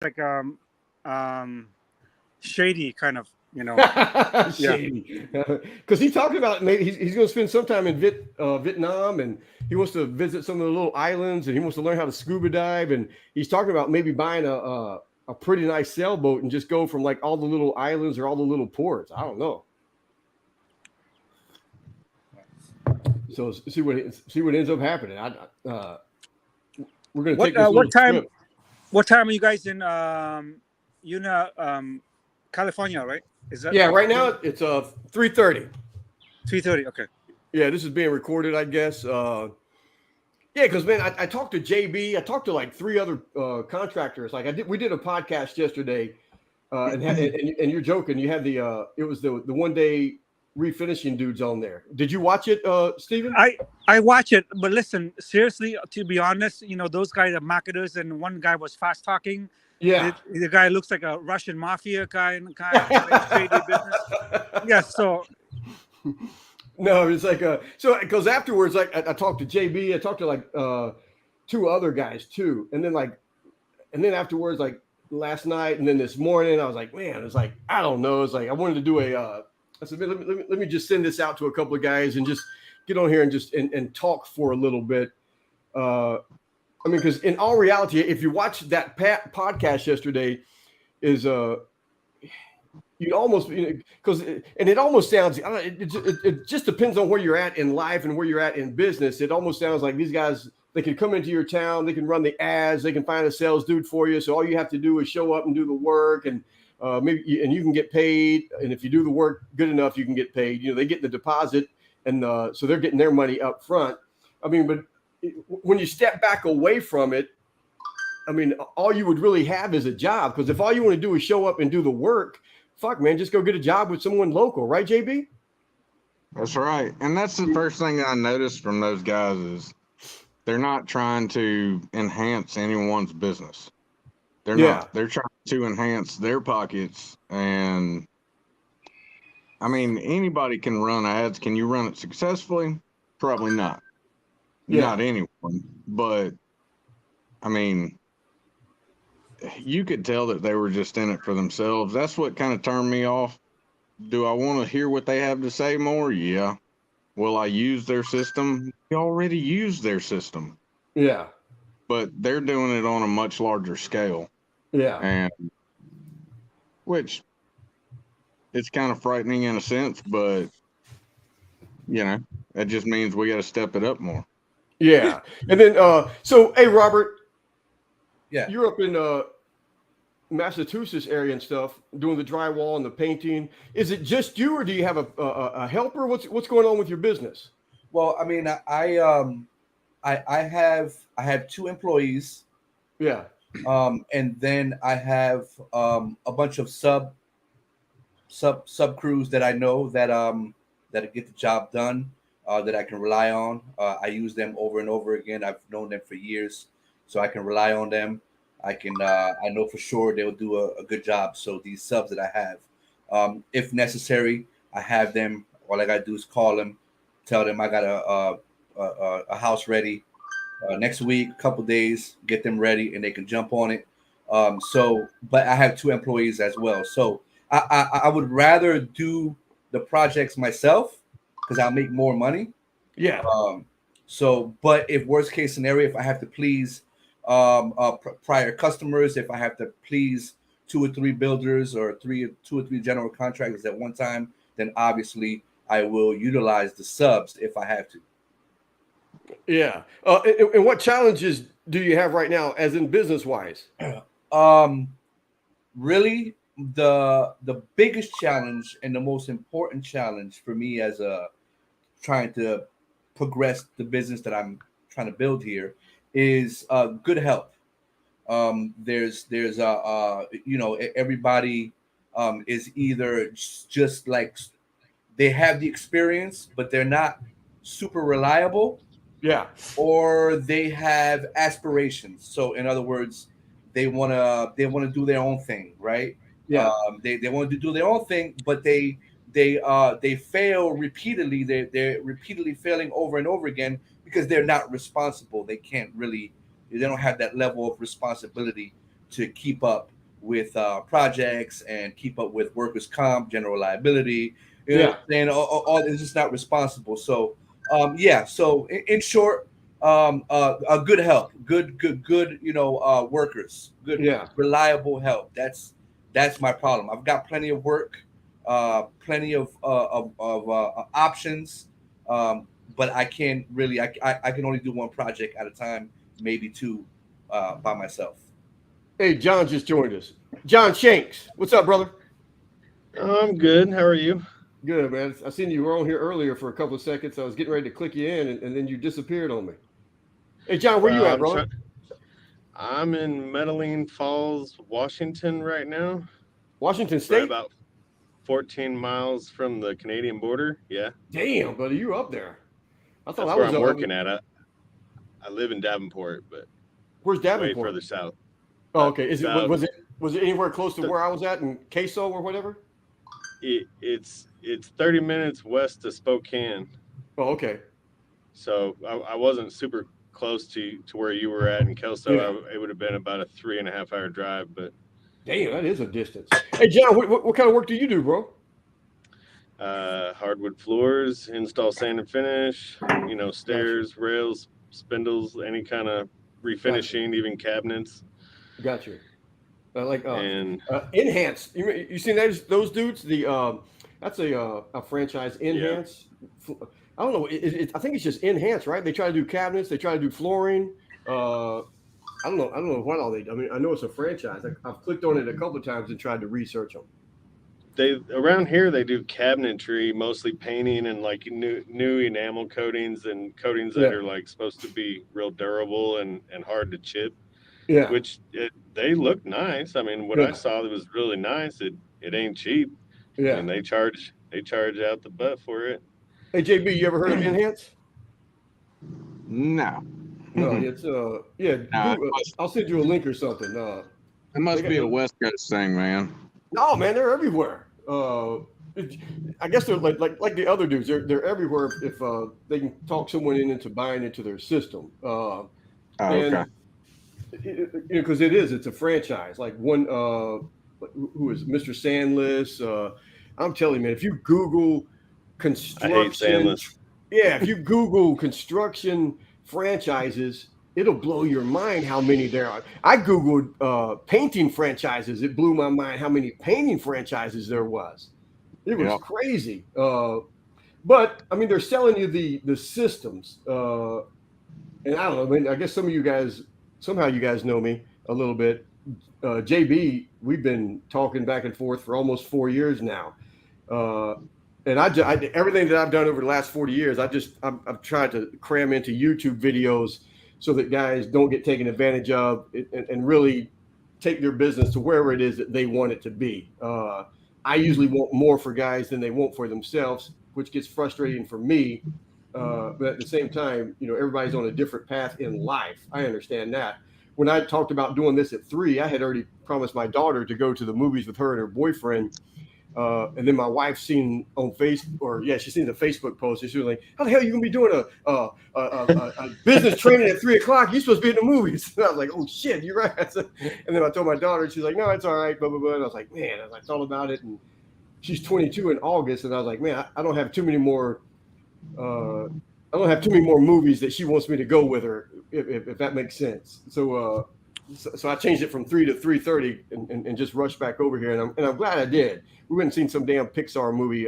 like shady kind of, you know. Yeah. Shady, because he talked about maybe he's going to spend some time in Vietnam, and he wants to visit some of the little islands, and he wants to learn how to scuba dive, and he's talking about maybe buying a pretty nice sailboat and just go from like all the little islands or all the little ports. I don't know. So see what ends up happening. We're going to What take this little trip. what time are you guys in you know California, right? Is that Yeah, right now it's 3:30. 3:30? Okay. Yeah, this is being recorded, I guess. Yeah, because man, I talked to JB. I talked to like three other contractors. Like we did a podcast yesterday, and you're joking. You had it was the 1 day refinishing dudes on there. Did you watch it, Steven? I watch it, but listen, seriously, to be honest, you know, those guys are marketers, and one guy was fast talking. Yeah. The guy looks like a Russian mafia guy and kind of like shady business. Yeah, so No, it's like so because afterwards, like I talked to JB, I talked to like two other guys too, and then afterwards, like last night, and then this morning, I was like, man, it's like I don't know, it's like I wanted to do I said, man, let me just send this out to a couple of guys and just get on here and just and talk for a little bit. I mean, because in all reality, if you watch that podcast yesterday, is you almost because and it almost sounds it just depends on where you're at in life and where you're at in business. It almost sounds like these guys, they can come into your town, they can run the ads, they can find a sales dude for you. So all you have to do is show up and do the work, and and you can get paid. And if you do the work good enough, you can get paid. You know, they get the deposit, and so they're getting their money up front. I mean, but when you step back away from it, I mean, all you would really have is a job. Because if all you want to do is show up and do the work, fuck, man, just go get a job with someone local, right, JB? That's right. And that's the first thing I noticed from those guys is they're not trying to enhance anyone's business. They're not. They're trying to enhance their pockets. And I mean, anybody can run ads. Can you run it successfully? Probably not. Not anyone. But I mean, you could tell that they were just in it for themselves. That's what kind of turned me off. Do I want to hear what they have to say more? Yeah. Will I use their system? We already use their system. Yeah. But they're doing it on a much larger scale. Yeah. And which it's kind of frightening in a sense, but you know, that just means we got to step it up more. Yeah. And then so hey Robert, yeah, you're up in Massachusetts area and stuff, doing the drywall and the painting. Is it just you, or do you have a helper? What's going on with your business? Well, I mean, I have two employees. Yeah. And then I have a bunch of sub crews that I know that get the job done, that I can rely on. I use them over and over again. I've known them for years, so I can rely on them. I know for sure they'll do a good job. So these subs that I have, if necessary, I have them. All I gotta do is call them, tell them I got a house ready next week, couple days, get them ready, and they can jump on it. But I have two employees as well. So I would rather do the projects myself because I'll make more money. Yeah. But if worst case scenario, if I have to please prior customers, if I have to please two or three builders or two or three general contractors at one time, then obviously I will utilize the subs if I have to. Yeah. And what challenges do you have right now, as in business wise? Really, the biggest challenge and the most important challenge for me as trying to progress the business that I'm trying to build here is good help. There's everybody is either just like they have the experience, but they're not super reliable. Yeah. Or they have aspirations. So in other words, they wanna do their own thing, right? Yeah. They want to do their own thing, but they fail repeatedly. They're repeatedly failing over and over again because they're not responsible. They don't have that level of responsibility to keep up with projects and keep up with workers' comp, general liability. You know what I'm saying? All it's just not responsible. So So in short, a good help, good workers, good reliable help. That's my problem. I've got plenty of work, plenty of options, but I can't really. I can only do one project at a time, maybe two, by myself. Hey, John just joined us. John Shanks, what's up, brother? I'm good. How are you? Good, man. I seen you were on here earlier for a couple of seconds. I was getting ready to click you in, and then you disappeared on me. Hey, John, where you at, brother? I'm in Medellin Falls, Washington right now. Washington State? Right about 14 miles from the Canadian border. Yeah. Damn, buddy, you up there? I thought That's where I'm working at. I live in Davenport, but where's Davenport? Way further south. Oh, okay. Was it anywhere close to where I was at in Queso or whatever? It's 30 minutes west of Spokane. Oh, okay. So I wasn't super close to where you were at in Kelso. Yeah. It would have been about a 3.5 hour drive, but damn, that is a distance. Hey, John, what kind of work do you do, bro? Hardwood floors, install sand and finish, stairs, rails, spindles, any kind of refinishing, even cabinets. Got you. Enhance. You seen those dudes? That's a franchise. Enhance. Yeah. I don't know. I think it's just Enhance, right? They try to do cabinets. They try to do flooring. I don't know what all they do. I mean, I know it's a franchise. I've clicked on it a couple of times and tried to research them. Around here they do cabinetry, mostly painting and like new enamel coatings and coatings that are like supposed to be real durable and hard to chip. Yeah. Which they look nice. I mean, what I saw that was really nice. It ain't cheap. Yeah. And they charge out the butt for it. Hey, JB, you ever heard of Enhance? No. No, it's I'll send you a link or something. It must be a West Coast thing, man. No, man, they're everywhere. I guess they're like the other dudes. They're everywhere if they can talk someone into buying into their system. Okay. Because it's a franchise. Like one, who is Mr. Sandless? I'm telling you, man, if you Google construction, I hate Sandless. Yeah, if you Google construction franchises, it'll blow your mind how many there are. I Googled painting franchises. It blew my mind how many painting franchises there was. It was crazy. But I mean, they're selling you the systems. And I don't know. I mean, I guess some of you guys. Somehow you guys know me a little bit. JB, we've been talking back and forth for almost 4 years now. And I everything that I've done over the last 40 years, I've tried to cram into YouTube videos so that guys don't get taken advantage of and really take their business to wherever it is that they want it to be. I usually want more for guys than they want for themselves, which gets frustrating for me. But at the same time, everybody's on a different path in life. I understand that. When I talked about doing this at 3, I had already promised my daughter to go to the movies with her and her boyfriend. And then my wife seen on Facebook, she seen the Facebook post. And she was like, "How the hell are you gonna be doing a business training at 3:00? You're supposed to be in the movies." And I was like, "Oh shit, you're right." And then I told my daughter, and she's like, "No, it's all right." Blah blah blah. And I was like, "Man," I thought about it, and she's 22 in August, and I was like, "Man, I don't have too many more." I don't have too many more movies that she wants me to go with her, if that makes sense. So I changed it from 3 to 3:30 and just rushed back over here, and I'm glad I did. We went and seen some damn Pixar movie,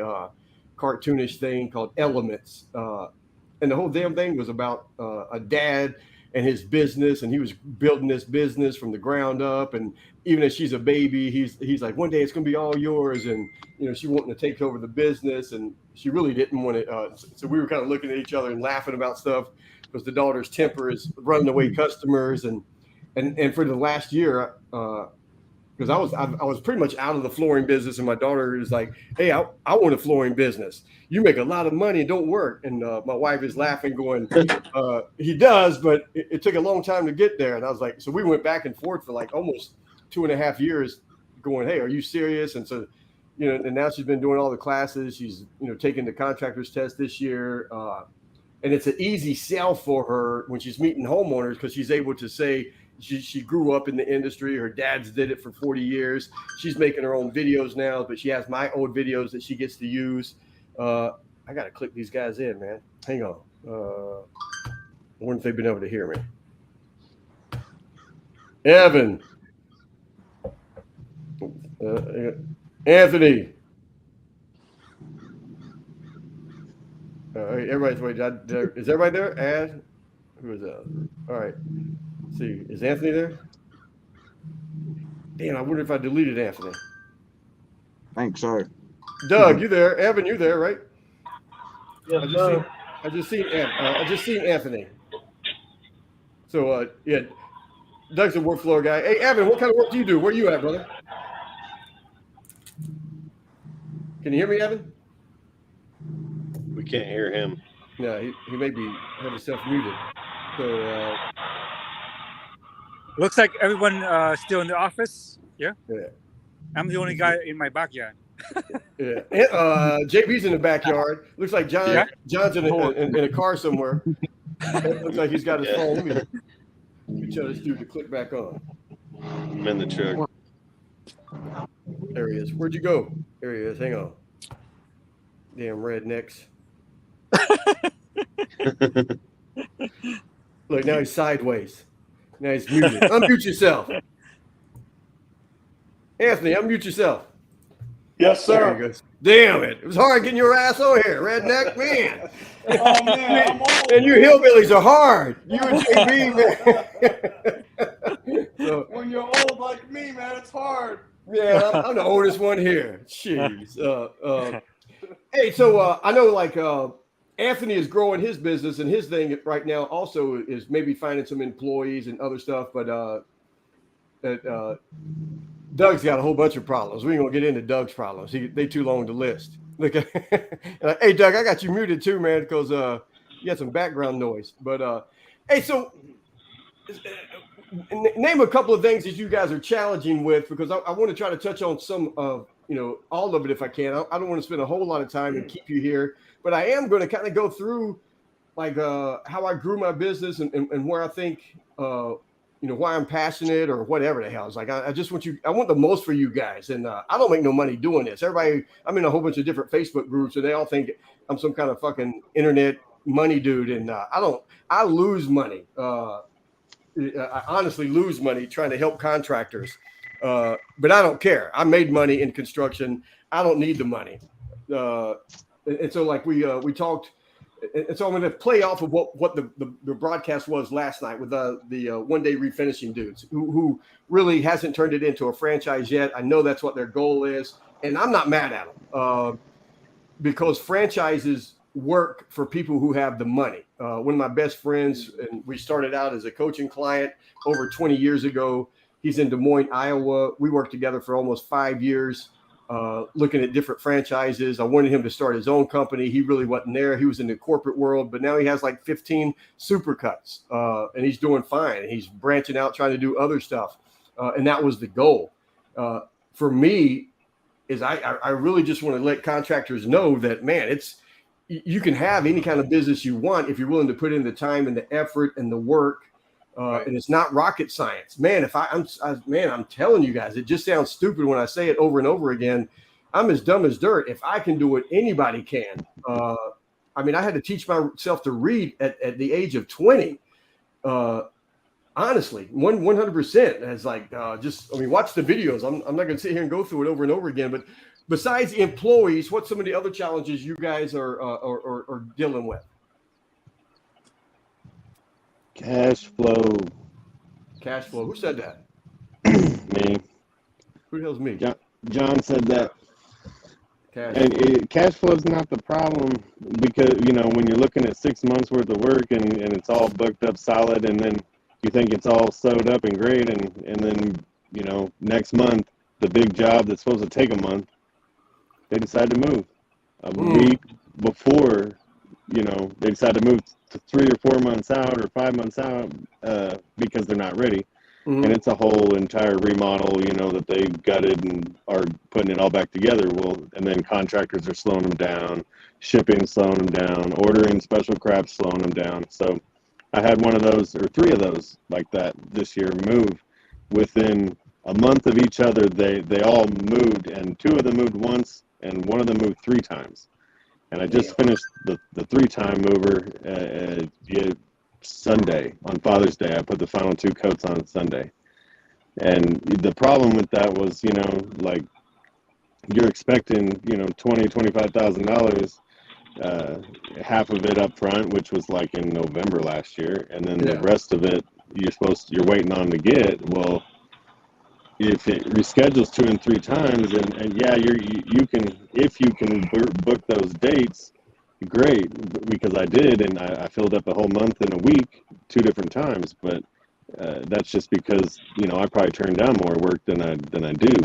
cartoonish thing called Elements, and the whole damn thing was about a dad and his business, and he was building this business from the ground up. And even as she's a baby, he's like, one day it's gonna be all yours, and she wanting to take over the business, and she really didn't want it. So we were kind of looking at each other and laughing about stuff because the daughter's temper is running away customers, and for the last year, because I was pretty much out of the flooring business, and my daughter is like, "Hey, I want a flooring business. You make a lot of money and don't work." And my wife is laughing, going, "He does, but it took a long time to get there." And I was like, so we went back and forth for like almost 2.5 years, going, "Hey, are you serious?" And so, and now she's been doing all the classes. She's taking the contractors test this year, and it's an easy sell for her when she's meeting homeowners because she's able to say, she grew up in the industry. Her dad's did it for 40 years. She's making her own videos now, but she has my old videos that she gets to use. I got to click these guys in, man. Hang on. I wonder if they've been able to hear me. Evan. Anthony. Everybody's waiting. Is everybody there? Who is that? All right. Let's see, is Anthony there? Damn, I wonder if I deleted Anthony. I think so. Doug, you there? Evan, you there, right? Yes, I just seen Anthony. So yeah, Doug's a workflow guy. Hey, Evan, what kind of work do you do? Where you at, brother? Can you hear me, Evan? We can't hear him. No, he may be have himself muted. So looks like everyone still in the office. Yeah. Yeah. I'm the only guy in my backyard. Yeah. JB's in the backyard. Looks like John's in a car somewhere. Looks like he's got his phone. Let me tell this dude to click back on. I'm in the truck. There he is. Where'd you go? There he is. Hang on. Damn rednecks. Look, now he's sideways. Now he's muted. Unmute yourself. Anthony, unmute yourself. Yes, There sir. he goes. Damn it. It was hard getting your ass on here, redneck, man. Oh, man, I'm old. And you hillbillies are hard. You and JB, man. So, When you're old like me, man, it's hard. yeah, I'm the oldest one here. Jeez. Hey, so I know like Anthony is growing his business, and his thing right now also is maybe finding some employees and other stuff, but Doug's got a whole bunch of problems. We ain't gonna get into Doug's problems. They too long to list. Look, hey Doug, I got you muted too, man, because you had some background noise. But hey, so name a couple of things that you guys are challenging with, because I want to try to touch on some of all of it if I can. I don't want to spend a whole lot of time and keep you here, but I am going to kind of go through like how I grew my business and where I think why I'm passionate or whatever the hell. It's like I just want I want the most for you guys, and I don't make no money doing this. Everybody, I'm in a whole bunch of different Facebook groups, and they all think I'm some kind of fucking internet money dude, and I lose money. I honestly lose money trying to help contractors, but I don't care. I made money in construction. I don't need the money, and so like we talked. And so I'm going to play off of what the broadcast was last night with the one day refinishing dudes who really hasn't turned it into a franchise yet. I know that's what their goal is, and I'm not mad at them because franchises work for people who have the money. One of my best friends, and we started out as a coaching client over 20 years ago. He's in Des Moines, Iowa. We worked together for almost 5 years. Looking at different franchises. I wanted him to start his own company. He really wasn't there. He was in the corporate world, but now he has like 15 supercuts, and he's doing fine. He's branching out, trying to do other stuff. And that was the goal. For me, is I really just want to let contractors know that, man, you can have any kind of business you want if you're willing to put in the time and the effort and the work. And it's not rocket science, man. I'm telling you guys, it just sounds stupid when I say it over and over again. I'm as dumb as dirt. If I can do it, anybody can. I had to teach myself to read at the age of 20. Honestly, 100%. As like watch the videos. I'm not going to sit here and go through it over and over again. But besides employees, what's some of the other challenges you guys are dealing with? Cash flow. Cash flow. Who said that? Me. Who the hell's me? John said that. Cash flow is not the problem because, when you're looking at 6 months worth of work and it's all booked up solid, and then you think it's all sewed up and great, and then, next month, the big job that's supposed to take a month, they decide to move. A week before, they decide to move to 3 or 4 months out or 5 months out because they're not ready. And it's a whole entire remodel, that they've gutted and are putting it all back together. Well, and then contractors are slowing them down, shipping slowing them down, ordering special crap slowing them down. So I had one of those or three of those like that this year move within a month of each other. They all moved, and two of them moved once, and one of them moved three times. And I just finished the 3-time mover Sunday on Father's Day. I put the final 2 coats on Sunday. And the problem with that was, like you're expecting, $25,000, half of it up front, which was like in November last year, and then the rest of it you're waiting on to get. Well, if it reschedules 2 and 3 times, and yeah, you can, if you can book those dates, great, because I did, and I filled up a whole month in a week 2 different times, but that's just because I probably turn down more work than I do.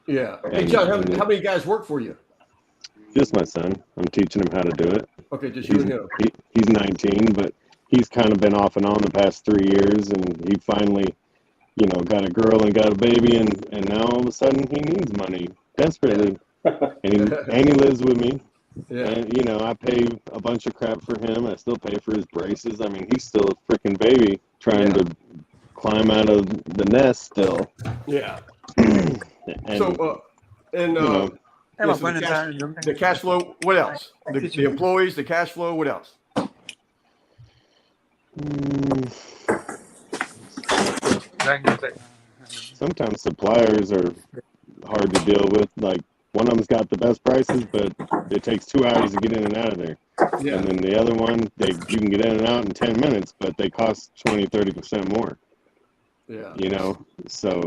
Yeah. Hey, John, how many guys work for you? Just my son. I'm teaching him how to do it. Okay, just you and him. He's 19, but he's kind of been off and on the past 3 years, and he finally, got a girl and got a baby, and now all of a sudden he needs money desperately, and he lives with me. Yeah. And I pay a bunch of crap for him. I still pay for his braces. I mean, he's still a freaking baby trying to climb out of the nest still. Yeah. And, the cash flow. What else? The employees, the cash flow. What else? Sometimes suppliers are hard to deal with. Like, one of them's got the best prices, but it takes 2 hours to get in and out of there. Yeah. And then the other one, you can get in and out in 10 minutes, but they cost 20-30% more. Yeah. So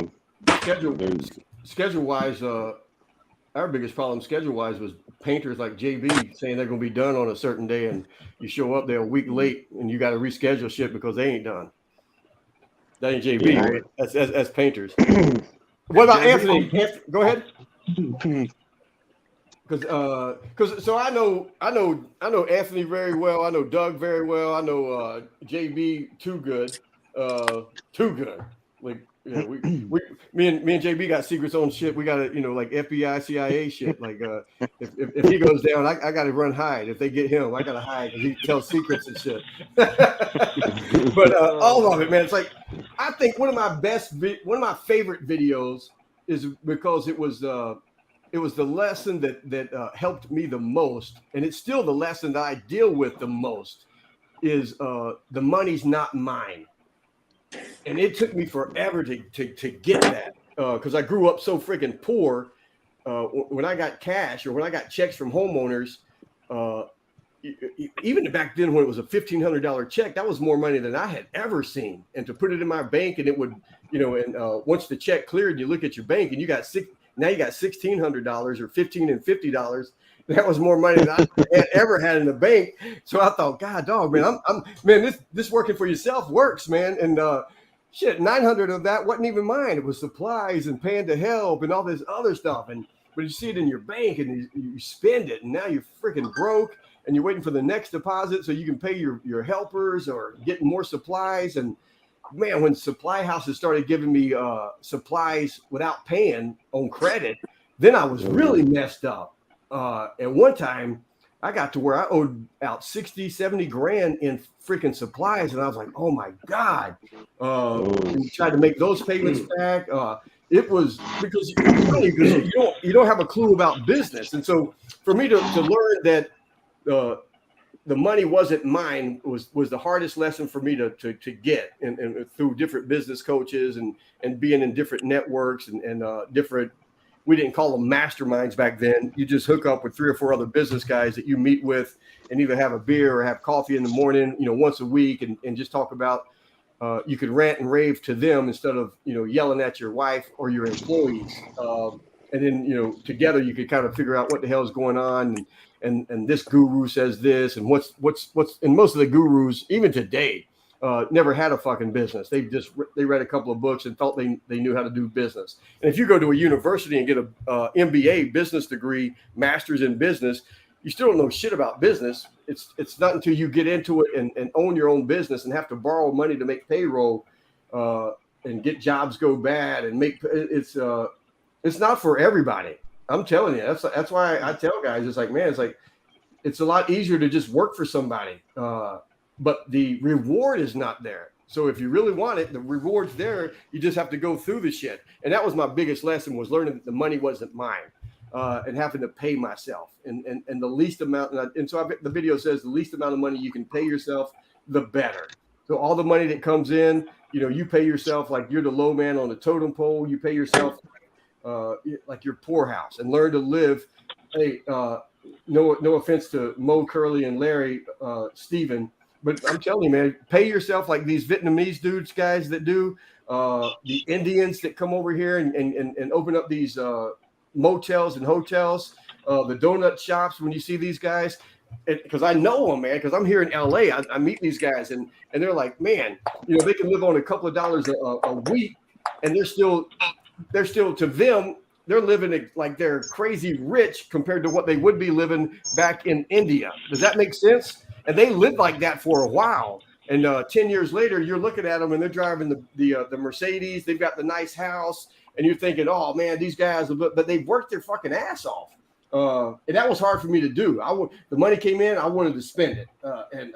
schedule-wise, our biggest problem schedule-wise was painters like JB saying they're going to be done on a certain day, and you show up there a week late, and you got to reschedule shit because they ain't done. That ain't JB. Yeah. Right? That's painters. What about Anthony? Go ahead. Because I know Anthony very well. I know Doug very well. I know JB too good. Like, me and JB got secrets on shit. We got to like FBI, CIA shit. Like if he goes down, I got to run hide. If they get him, I got to hide because he tells secrets and shit. But all of it, man. It's like, I think one of my favorite videos is because it was the lesson that helped me the most, and it's still the lesson that I deal with the most, is the money's not mine. And it took me forever to get that, because I grew up so freaking poor. When I got cash or when I got checks from homeowners, even back then when it was a $1,500 check, that was more money than I had ever seen. And to put it in my bank, and it would, once the check cleared, you look at your bank and you got $1,600 or $1,500 and $50. That was more money than I had ever had in the bank. So I thought, God, dog, man, man, this working for yourself works, man. And shit, 900 of that wasn't even mine. It was supplies and paying to help and all this other stuff. But you see it in your bank and you spend it, and now you're freaking broke, and you're waiting for the next deposit so you can pay your helpers or get more supplies. And man, when supply houses started giving me supplies without paying on credit, then I was really messed up. At one time, I got to where I owed out 60, 70 grand in freaking supplies. And I was like, oh my God. And tried to make those payments back. It was because you don't have a clue about business. And so for me to learn that the money wasn't mine was the hardest lesson for me to get, and through different business coaches and being in different networks and different, we didn't call them masterminds back then. You just hook up with 3 or 4 other business guys that you meet with and either have a beer or have coffee in the morning, once a week, and just talk about, you could rant and rave to them instead of, yelling at your wife or your employees. And then, together you could kind of figure out what the hell is going on. And this guru says this, and what's, and most of the gurus, even today, never had a fucking business. They read a couple of books and thought they knew how to do business. And if you go to a university and get a MBA business degree, master's in business, you still don't know shit about business. It's not until you get into it and own your own business and have to borrow money to make payroll and get jobs go bad and make it's not for everybody. I'm telling you, that's why I tell guys, it's like, man, it's a lot easier to just work for somebody. but the reward is not there. So if you really want it, the reward's there. You just have to go through the shit. And that was my biggest lesson, was learning that the money wasn't mine, and having to pay myself. And the least amount, and so the video says the least amount of money you can pay yourself, the better. So all the money that comes in, you pay yourself like you're the low man on the totem pole. You pay yourself like your poorhouse, and learn to live. Hey, no offense to Mo, Curly, and Larry, Steven, but I'm telling you, man, pay yourself like these Vietnamese guys that do, the Indians that come over here and open up these motels and hotels, the donut shops. When you see these guys, because I know them, man, because I'm here in LA, I meet these guys, and they're like, man, they can live on a couple of dollars a week, and they're still to them, they're living like they're crazy rich compared to what they would be living back in India. Does that make sense? And they lived like that for a while. And 10 years later, you're looking at them and they're driving the Mercedes. They've got the nice house. And you're thinking, oh, man, these guys, but they've worked their fucking ass off. And that was hard for me to do. The money came in, I wanted to spend it. And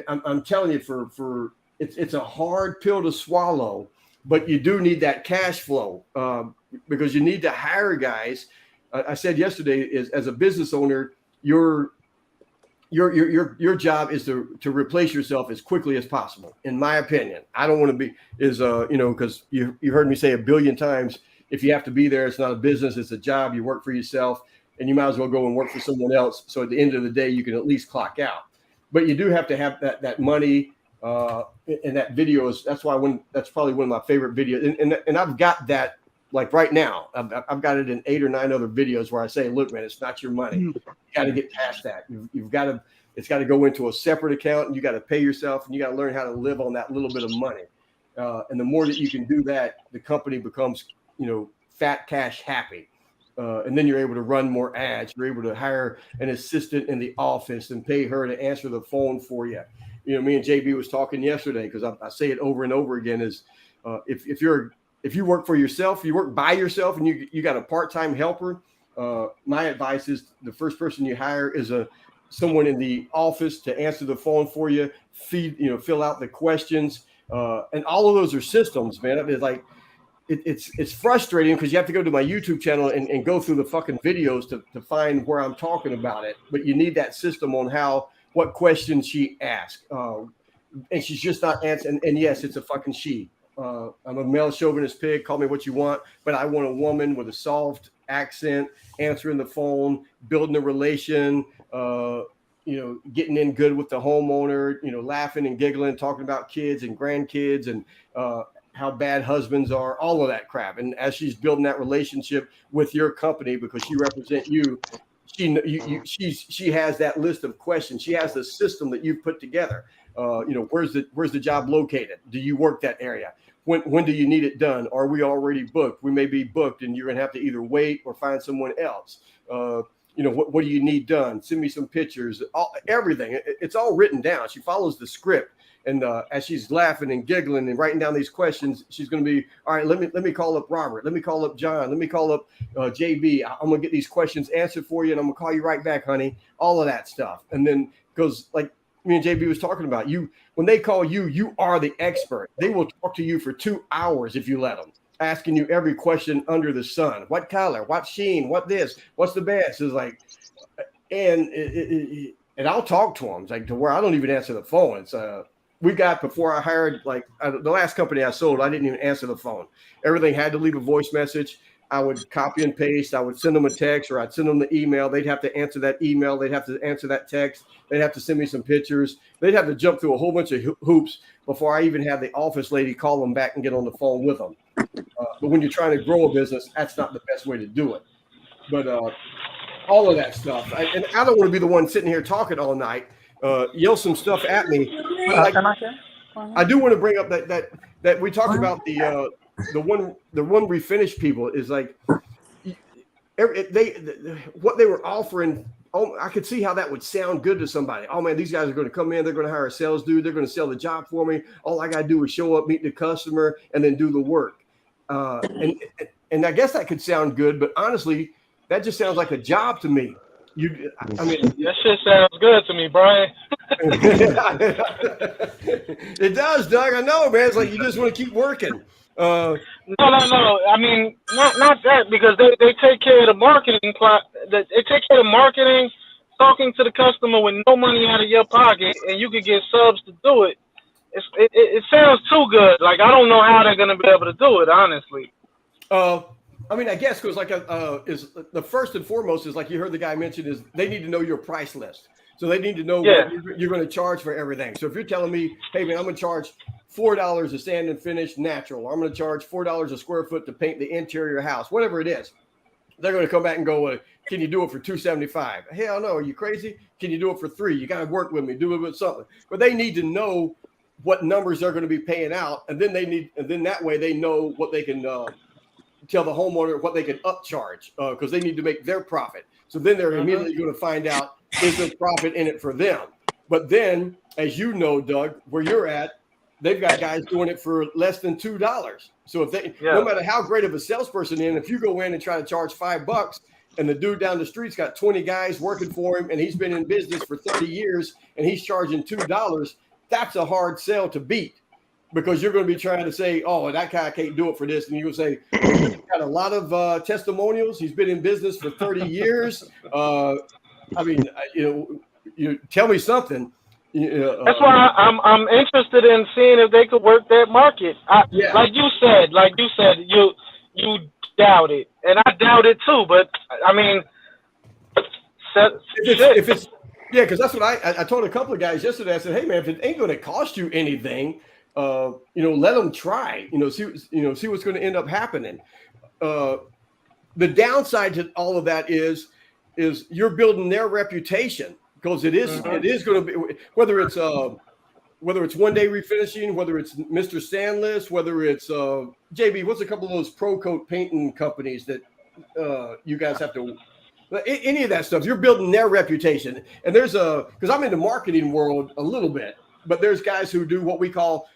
I'm telling you, it's a hard pill to swallow, but you do need that cash flow because you need to hire guys. I said yesterday, is as a business owner, your job is to replace yourself as quickly as possible. In my opinion, I don't want to be because you heard me say a billion times, if you have to be there, it's not a business, it's a job. You work for yourself, and you might as well go and work for someone else. So at the end of the day, you can at least clock out. But you do have to have that money. And that video that's probably one of my favorite videos. And I've got that, like right now, I've got it in 8 or 9 other videos where I say, look, man, it's not your money. You got to get past that. It's got to go into a separate account, and you got to pay yourself, and you got to learn how to live on that little bit of money. And the more that you can do that, the company becomes, fat cash happy. And then you're able to run more ads. You're able to hire an assistant in the office and pay her to answer the phone for you. Me and JB was talking yesterday, because I say it over and over again, is if you work for yourself, you work by yourself, and you got a part-time helper, my advice is the first person you hire is someone in the office to answer the phone for you, fill out the questions, and all of those are systems, man. It's like it's frustrating because you have to go to my YouTube channel and go through the fucking videos to find where I'm talking about it. But you need that system on what questions she asked, and she's just not answering. And yes, it's a fucking she. I'm a male chauvinist pig. Call me what you want, but I want a woman with a soft accent, answering the phone, building a relation, getting in good with the homeowner, laughing and giggling, talking about kids and grandkids and how bad husbands are, all of that crap. And as she's building that relationship with your company, because she represents you, she has that list of questions. She has the system that you've put together. Where's the job located? Do you work that area? When do you need it done? Are we already booked? We may be booked, and you're gonna have to either wait or find someone else. What do you need done? Send me some pictures. Everything. It's all written down. She follows the script. And as she's laughing and giggling and writing down these questions, she's going to be, all right, let me call up Robert. Let me call up John. Let me call up JB. I'm going to get these questions answered for you, and I'm going to call you right back, honey. All of that stuff. And then goes like me and JB was talking about, when they call you, you are the expert. They will talk to you for 2 hours if you let them, asking you every question under the sun. What color? What sheen? What this? What's the best? It's like, and I'll talk to them, like to where I don't even answer the phone. It's we got, before I hired, the last company I sold, I didn't even answer the phone. Everything had to leave a voice message. I would copy and paste. I would send them a text, or I'd send them the email. They'd have to answer that email. They'd have to answer that text. They'd have to send me some pictures. They'd have to jump through a whole bunch of hoops before I even have the office lady call them back and get on the phone with them. But when you're trying to grow a business, that's not the best way to do it. But all of that stuff. And I don't want to be the one sitting here talking all night. Yell some stuff at me. I do want to bring up that we talked about the one refinish people is like what they were offering. Oh, I could see how that would sound good to somebody. Oh man, these guys are going to come in. They're going to hire a sales dude. They're going to sell the job for me. All I got to do is show up, meet the customer, and then do the work. And I guess that could sound good, but honestly, that just sounds like a job to me. That shit sounds good to me, Brian. It does, Doug. I know, man. It's like you just want to keep working. No. I mean, not that, because they take care of the marketing. They take care of marketing, talking to the customer with no money out of your pocket, and you could get subs to do it. It sounds too good. Like, I don't know how they're gonna be able to do it, honestly. I mean, I guess because is the first and foremost is like you heard the guy mention is they need to know your price list. So they need to know what you're going to charge for everything. So if you're telling me, hey man, I'm going to charge $4 to sand and finish natural, or I'm going to charge $4 a square foot to paint the interior of your house, whatever it is, they're going to come back and go, can you do it for $275? Hell no, are you crazy? Can you do it for $3? You got to work with me, do it with something. But they need to know what numbers they're going to be paying out, and then that way they know what they can tell the homeowner what they can upcharge because they need to make their profit. So then they're immediately going to find out, is there profit in it for them? But then, as you know, Doug, where you're at, they've got guys doing it for less than $2. So if no matter how great of a salesperson if you go in and try to charge $5 and the dude down the street's got 20 guys working for him and he's been in business for 30 years and he's charging $2, that's a hard sell to beat. Because you're going to be trying to say, oh, that guy can't do it for this. And you're going to say, he's got a lot of testimonials. He's been in business for 30 years. I mean, you tell me something. That's why I'm interested in seeing if they could work that market. Like you said, you doubt it. And I doubt it too. But, I mean, because that's what I told a couple of guys yesterday. I said, hey, man, if it ain't going to cost you anything, let them try, see what's going to end up happening. The downside to all of that is you're building their reputation because it is going to be, whether it's one day refinishing, whether it's Mr. Sandless, whether it's JB, what's a couple of those pro coat painting companies that you guys have to, any of that stuff, you're building their reputation. And there's because I'm in the marketing world a little bit, but there's guys who do what we call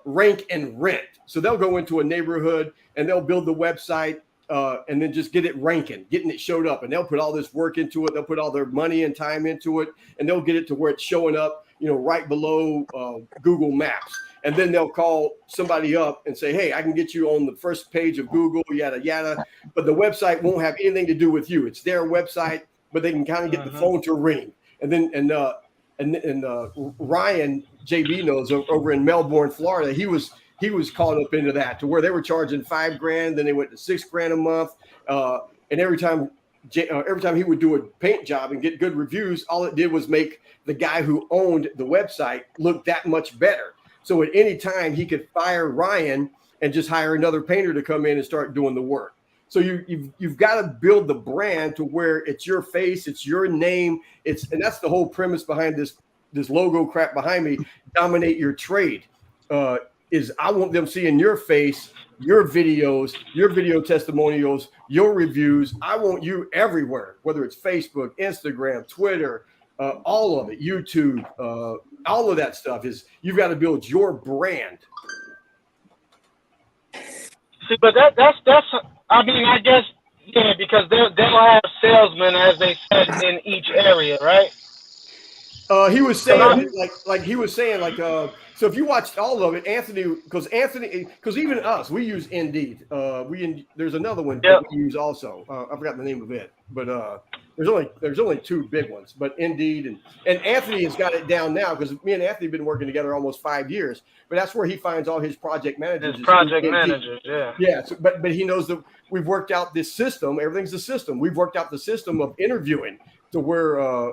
rank and rent. So they'll go into a neighborhood and they'll build the website and then just get it ranking, getting it showed up. And they'll put all this work into it. They'll put all their money and time into it. And they'll get it to where it's showing up, right below Google Maps. And then they'll call somebody up and say, hey, I can get you on the first page of Google, yada, yada. But the website won't have anything to do with you. It's their website, but they can kind of get the phone to ring. And then, and Ryan, JB knows, over in Melbourne, Florida, he was caught up into that to where they were charging $5,000, then they went to $6,000 a month, and every time he would do a paint job and get good reviews, all it did was make the guy who owned the website look that much better. So at any time he could fire Ryan and just hire another painter to come in and start doing the work. So you've got to build the brand to where it's your face, it's your name, and that's the whole premise behind this logo crap behind me. Dominate your trade. Is I want them seeing your face, your videos, your video testimonials, your reviews. I want you everywhere, whether it's Facebook, Instagram, Twitter, all of it, YouTube, all of that stuff. You've got to build your brand. See, but that's. I mean, I guess because they'll have salesmen, as they said, in each area, right? He was saying so if you watched all of it, Anthony, because even us, we use Indeed. There's another one that we use also. I forgot the name of it, but there's only two big ones. But Indeed and Anthony has got it down now because me and Anthony have been working together almost 5 years. But that's where he finds all his project managers. Yeah. So, but he knows that we've worked out this system. Everything's a system. We've worked out the system of interviewing to where.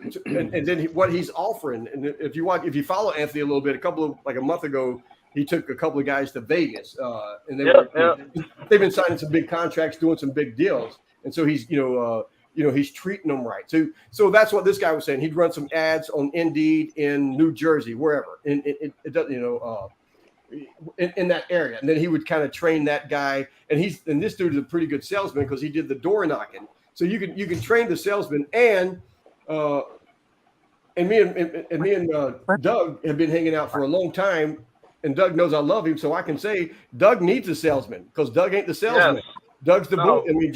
And then what he's offering, and if you follow Anthony a little bit, a month ago, he took a couple of guys to Vegas, and they've been signing some big contracts, doing some big deals, and so he's he's treating them right. So that's what this guy was saying. He'd run some ads on Indeed in New Jersey, wherever, in that area, and then he would kind of train that guy. And this dude is a pretty good salesman because he did the door knocking. So you can train the salesman and me and Doug have been hanging out for a long time, and Doug knows I love him, so I can say Doug needs a salesman because Doug ain't the salesman. Yes. Doug's the boot. I mean,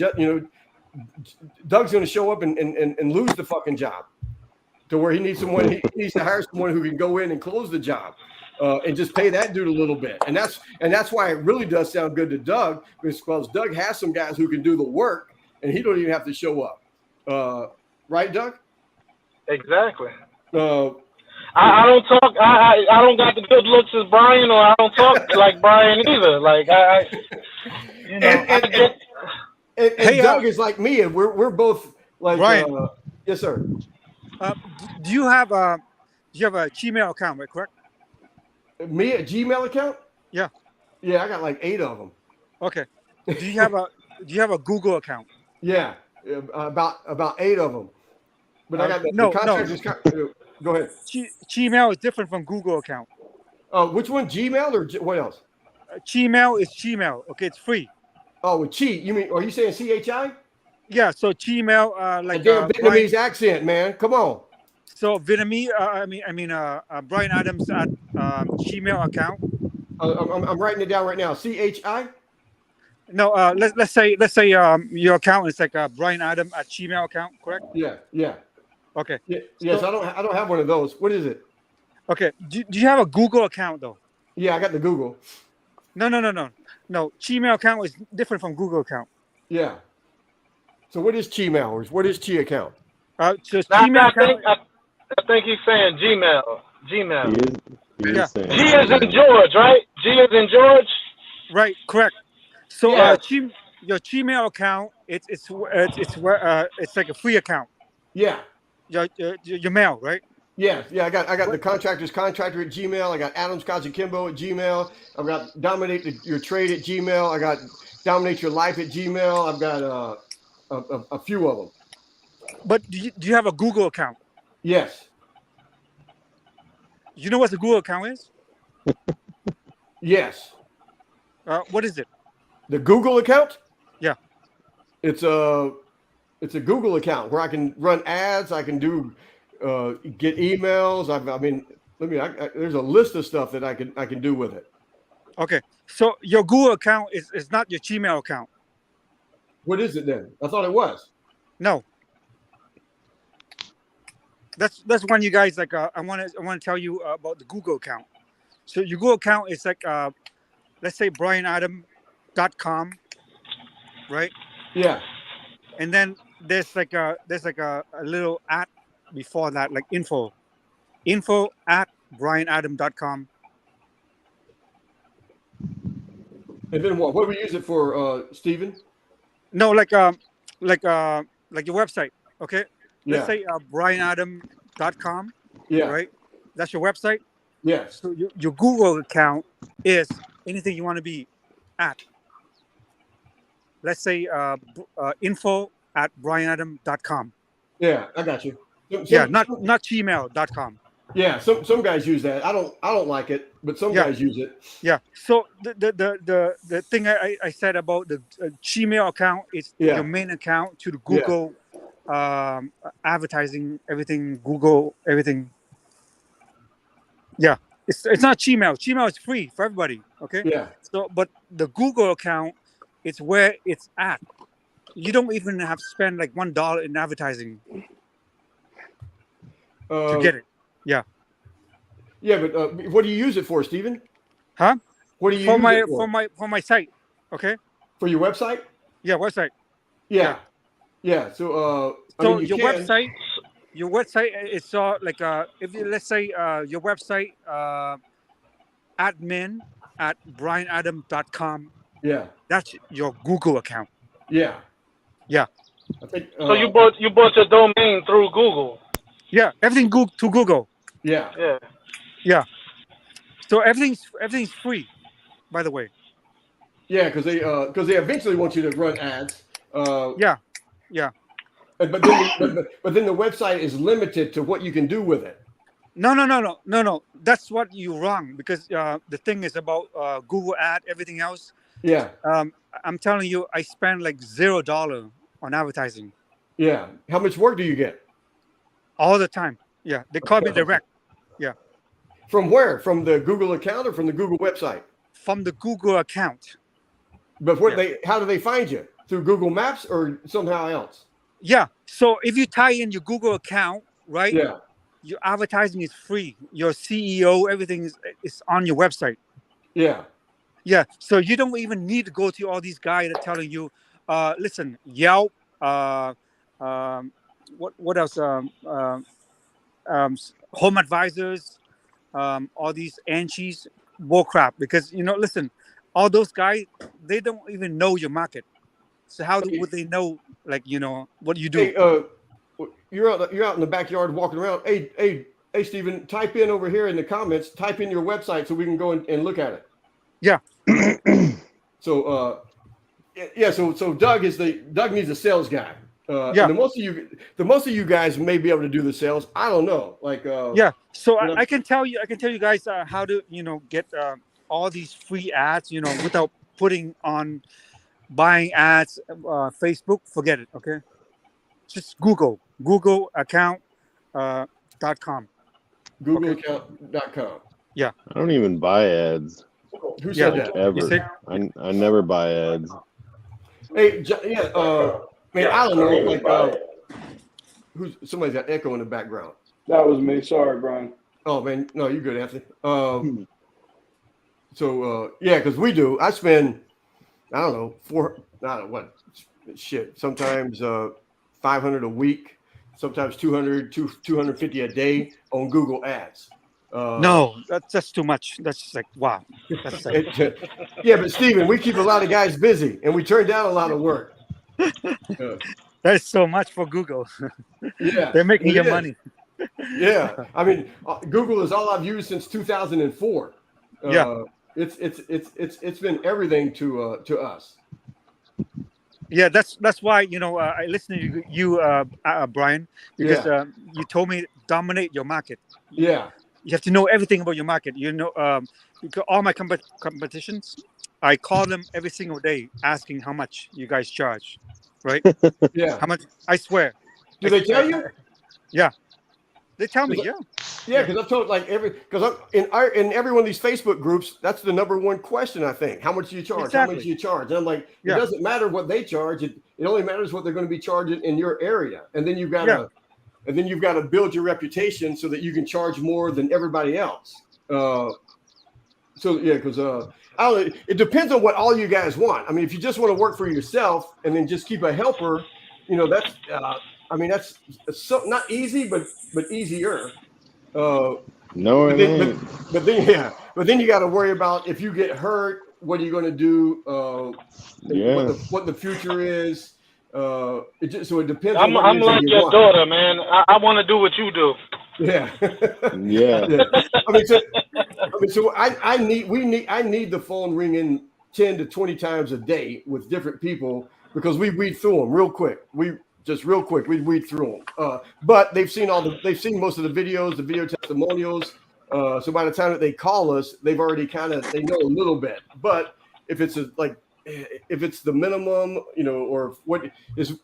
Doug's going to show up and lose the fucking job to where he needs someone. He needs to hire someone who can go in and close the job, and just pay that dude a little bit. And that's why it really does sound good to Doug, because Doug has some guys who can do the work, and he don't even have to show up. Right, Doug? Exactly. I don't talk. I don't got the good looks as Brian, or I don't talk like Brian either. Like and Doug is like me, and we're both like. Brian. Yes, sir. Do you have a Gmail account, right? Correct? Me a Gmail account? Yeah. Yeah, I got like 8 of them. Okay. Do you have a Google account? Yeah, about 8 of them. But I got the contractors. Go ahead. Gmail is different from Google account. Which one? Gmail or what else? Gmail is Gmail. Okay, it's free. Oh, with Chi, you mean? Are you saying CHI? Yeah. So Gmail, like damn Vietnamese accent, man. Come on. So Vietnamese. Brian Adams at Gmail account. I'm writing it down right now. CHI. No. Let's say your account is like Brian Adam at Gmail account, correct? Yeah. Okay. Yes, I don't have one of those. What is it? Okay. Do you have a Google account though? Yeah, I got the Google. No. Gmail account is different from Google account. Yeah. So what is Gmail or what is Chi account? So Gmail account. I think he's saying Gmail. He is saying G is in George, right? G is in George. Right. Correct. So your Gmail account, it's like a free account. Yeah. Your mail, right? Yeah. I got the contractor at Gmail. I got Adams Kajikimbo at Gmail. I've got dominate your trade at Gmail. I got dominate your life at Gmail. I've got a few of them. But do you have a Google account? Yes. You know what the Google account is? Yes. What is it? The Google account? Yeah. It's a Google account where I can run ads. I can do get emails. There's a list of stuff that I can do with it. Okay. So your Google account is not your Gmail account. What is it then? I thought it was. No. That's one you guys like. I want to tell you about the Google account. So your Google account is like, let's say brianadam.com, right? Yeah. And then there's like a little at before that, like info at brianadam.com. And then what? What do we use it for, Stephen? No, like your website. Okay. Let's Yeah. say brianadam.com. Yeah. Right. That's your website. Yes. So your Google account is anything you want to be at. Let's say info at brianadam.com. Yeah, I got you. Not gmail.com. Yeah, some guys use that. I don't like it, but some guys use it. Yeah. So the thing I said about the Gmail account is your main account to the Google advertising, everything, Google, everything. Yeah. It's not Gmail. Gmail is free for everybody. Okay. Yeah. So, but the Google account, it's where it's at. You don't even have to spend like $1 in advertising to get it. Yeah. Yeah, but what do you use it for, Stephen? Huh? What do you for use my it for? for my site? Okay. For your website? Yeah, website. Yeah. So your website is like if you, let's say your website admin at brianadam.com. Yeah. That's your Google account. Yeah. Yeah. I think, so you bought your domain through Google. Yeah, everything to Google. Yeah. Yeah. So everything's free, by the way. Yeah, because they eventually want you to run ads. Yeah. But then the website is limited to what you can do with it. No. That's what you're wrong, because the thing is about Google ad, everything else. Yeah. I'm telling you, I spend like $0 on advertising. Yeah. How much work do you get? All the time. Yeah. They call me direct. Yeah. From where? From the Google account or from the Google website? From the Google account. But how do they find you? Through Google Maps or somehow else? Yeah. So if you tie in your Google account, right? Yeah. your advertising is free. Your CEO, everything is on your website. Yeah. Yeah. So you don't even need to go to all these guys that are telling you, listen, Yelp, what else? Home advisors, all these Anchies, bull crap. Because listen, all those guys, they don't even know your market. So how would they know, like, what you do? Hey, you're out in the backyard walking around. Hey, Steven, type in over here in the comments. Type in your website so we can go and look at it. Yeah. So So Doug needs a sales guy. Yeah. And the most of you guys may be able to do the sales. I don't know. Like yeah. So I can tell you guys how to get all these free ads without putting on buying ads. Facebook, forget it. Okay, just Google account .com. GoogleAccount.com. Yeah. I don't even buy ads. Who said that? Ever. I never buy ads. Hey, man, I don't know. Like, somebody's got echo in the background. That was me. Sorry, Brian. Oh man, no, you're good, Anthony. Because we do. I spend, I don't know, sometimes 500 a week, sometimes 200, 250 a day on Google Ads. No, that's too much. That's like, wow. That's like... Yeah, but Steven, we keep a lot of guys busy and we turn down a lot of work. That's so much for Google. Yeah, they're making your money. Yeah, I mean, Google is all I've used since 2004. Yeah, it's been everything to us. Yeah, that's why I listen to you, Brian, because you told me dominate your market. Yeah, you have to know everything about your market. Because all my competitions, I call them every single day asking how much you guys charge, right? Yeah, how much? I swear. Do they tell you? Yeah, they tell me. Yeah, because I've told in every one of these Facebook groups, that's the number one question, I think. How much do you charge? Exactly. How much do you charge? And I'm like, it doesn't matter what they charge. It only matters what they're going to be charging in your area. And then you've got to build your reputation so that you can charge more than everybody else. It depends on what all you guys want. I mean, if you just want to work for yourself and then just keep a helper, that's not easy, but easier. But then you got to worry about if you get hurt, what are you going to do? What the future is. It depends. I'm like your daughter, man. I want to do what you do. Yeah. Yeah. I need the phone ringing 10 to 20 times a day with different people because we weed through them real quick. We weed through them. But they've seen most of the videos, the video testimonials. So by the time that they call us, they've already they know a little bit. But if it's the minimum, or what is,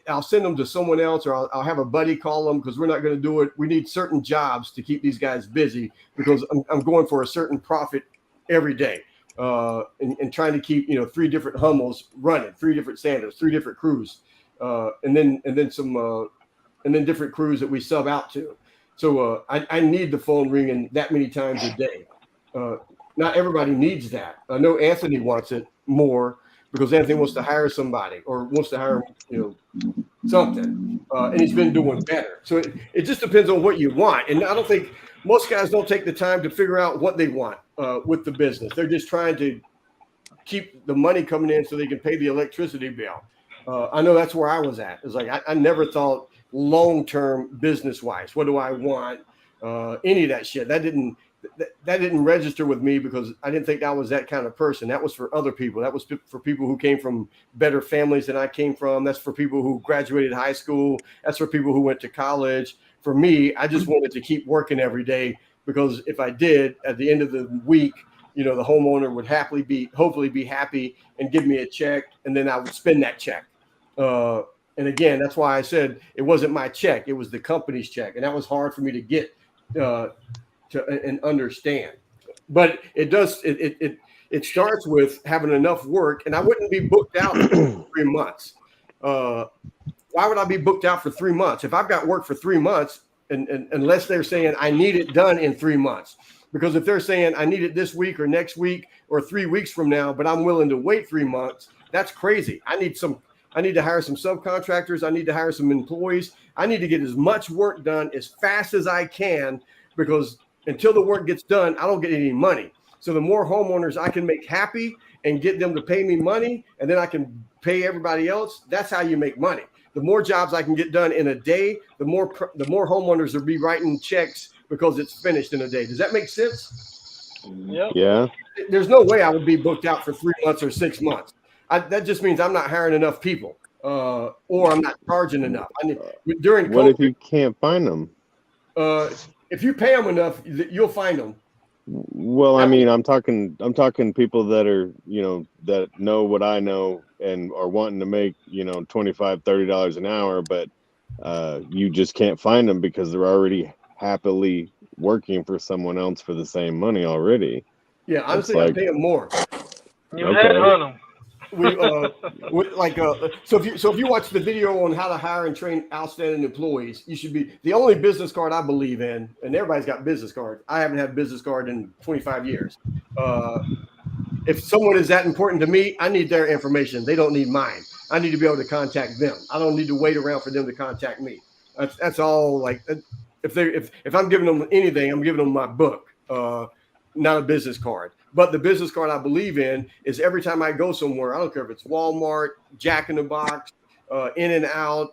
I'll send them to someone else, or I'll have a buddy call them because we're not going to do it. We need certain jobs to keep these guys busy because I'm going for a certain profit every day, and trying to keep 3 different Hummels running, 3 different Sanders, 3 different crews, and then different crews that we sub out to. So I need the phone ringing that many times a day. Not everybody needs that. I know Anthony wants it more because Anthony wants to hire somebody or wants to hire, something, and he's been doing better. So it just depends on what you want. And I don't think most guys don't take the time to figure out what they want with the business. They're just trying to keep the money coming in so they can pay the electricity bill. I know that's where I was at. It's like I never thought long-term business-wise. What do I want? Any of that shit. That didn't register with me because I didn't think I was that kind of person. That was for other people. That was for people who came from better families than I came from. That's for people who graduated high school. That's for people who went to college. For me, I just wanted to keep working every day because if I did, at the end of the week, the homeowner would hopefully be happy and give me a check, and then I would spend that check. And again, that's why I said it wasn't my check; it was the company's check, and that was hard for me to get and understand. But it does. It starts with having enough work, and I wouldn't be booked out for 3 months. Why would I be booked out for 3 months if I've got work for 3 months and unless they're saying I need it done in 3 months. Because if they're saying I need it this week or next week or 3 weeks from now, but I'm willing to wait 3 months, that's crazy. I need to hire some subcontractors. I need to hire some employees. I need to get as much work done as fast as I can, because until the work gets done, I don't get any money. So the more homeowners I can make happy and get them to pay me money, and then I can pay everybody else, that's how you make money. The more jobs I can get done in a day, the more homeowners will be writing checks because it's finished in a day. Does that make sense? Yep. Yeah. There's no way I would be booked out for 3 months or 6 months. That just means I'm not hiring enough people, or I'm not charging enough. During What COVID, if you can't find them? if you pay them enough, you'll find them. Well, I mean, I'm talking people that are, that know what I know and are wanting to make, $25, $30 an hour, but you just can't find them because they're already happily working for someone else for the same money already. Yeah, honestly, I pay them more. You had on them. So if you watch the video on how to hire and train outstanding employees, you should be the only business card I believe in, and everybody's got business cards. I haven't had a business card in 25 years. If someone is that important to me, I need their information. They don't need mine. I need to be able to contact them. I don't need to wait around for them to contact me. That's all. Like if I'm giving them anything, I'm giving them my book, not a business card. But the business card I believe in is every time I go somewhere, I don't care if it's Walmart, Jack in the Box, In and Out,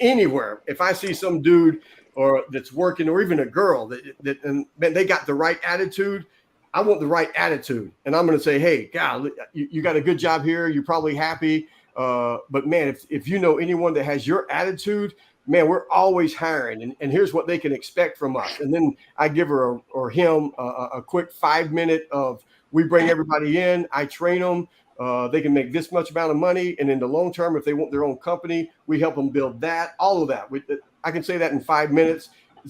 anywhere. If I see some dude or that's working, or even a girl that and they got the right attitude, I want the right attitude. And I'm going to say, hey, God, you got a good job here. You're probably happy. But man, if you know anyone that has your attitude, man, we're always hiring, and here's what they can expect from us. And then I give her or him a quick 5 minute of, we bring everybody in, I train them, they can make this much amount of money. And in the long term, if they want their own company, we help them build that, all of that. I can say that in 5 minutes.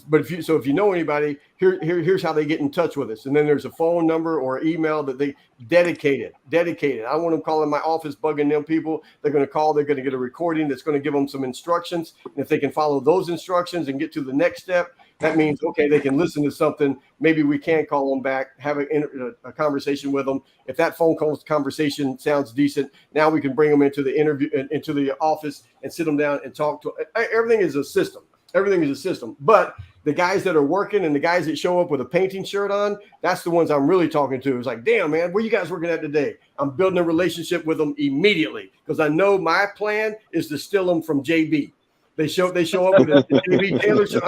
But if you know anybody, here's how they get in touch with us. And then there's a phone number or email that they dedicated. I don't want them calling my office, bugging them people. They're going to call. They're going to get a recording that's going to give them some instructions. And if they can follow those instructions and get to the next step, that means, okay, they can listen to something. Maybe we can call them back, have a conversation with them. If that phone call conversation sounds decent, now we can bring them into the interview, into the office, and sit them down and talk to. Everything is a system. Everything is a system. But the guys that are working and the guys that show up with a painting shirt on, that's the ones I'm really talking to. It's like, damn, man, where you guys working at today? I'm building a relationship with them immediately, because I know my plan is to steal them from JB. They show up with a JB Taylor shirt.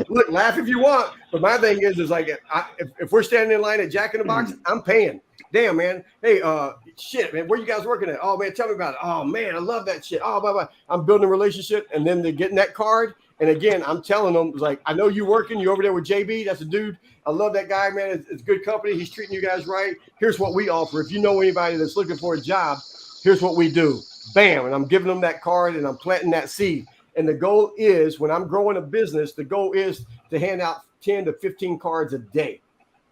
Look, laugh if you want. But my thing is like, if we're standing in line at Jack in the Box, I'm paying. Damn, man. Hey, shit, man, where you guys working at? Oh, man, tell me about it. Oh, man, I love that shit. Oh, blah, blah. I'm building a relationship. And then they're getting that card. And again, I'm telling them, it's like, I know you working. You over there with JB. That's a dude. I love that guy, man. It's good company. He's treating you guys right. Here's what we offer. If you know anybody that's looking for a job, here's what we do. Bam. And I'm giving them that card, and I'm planting that seed. And the goal is, when I'm growing a business, the goal is to hand out 10 to 15 cards a day.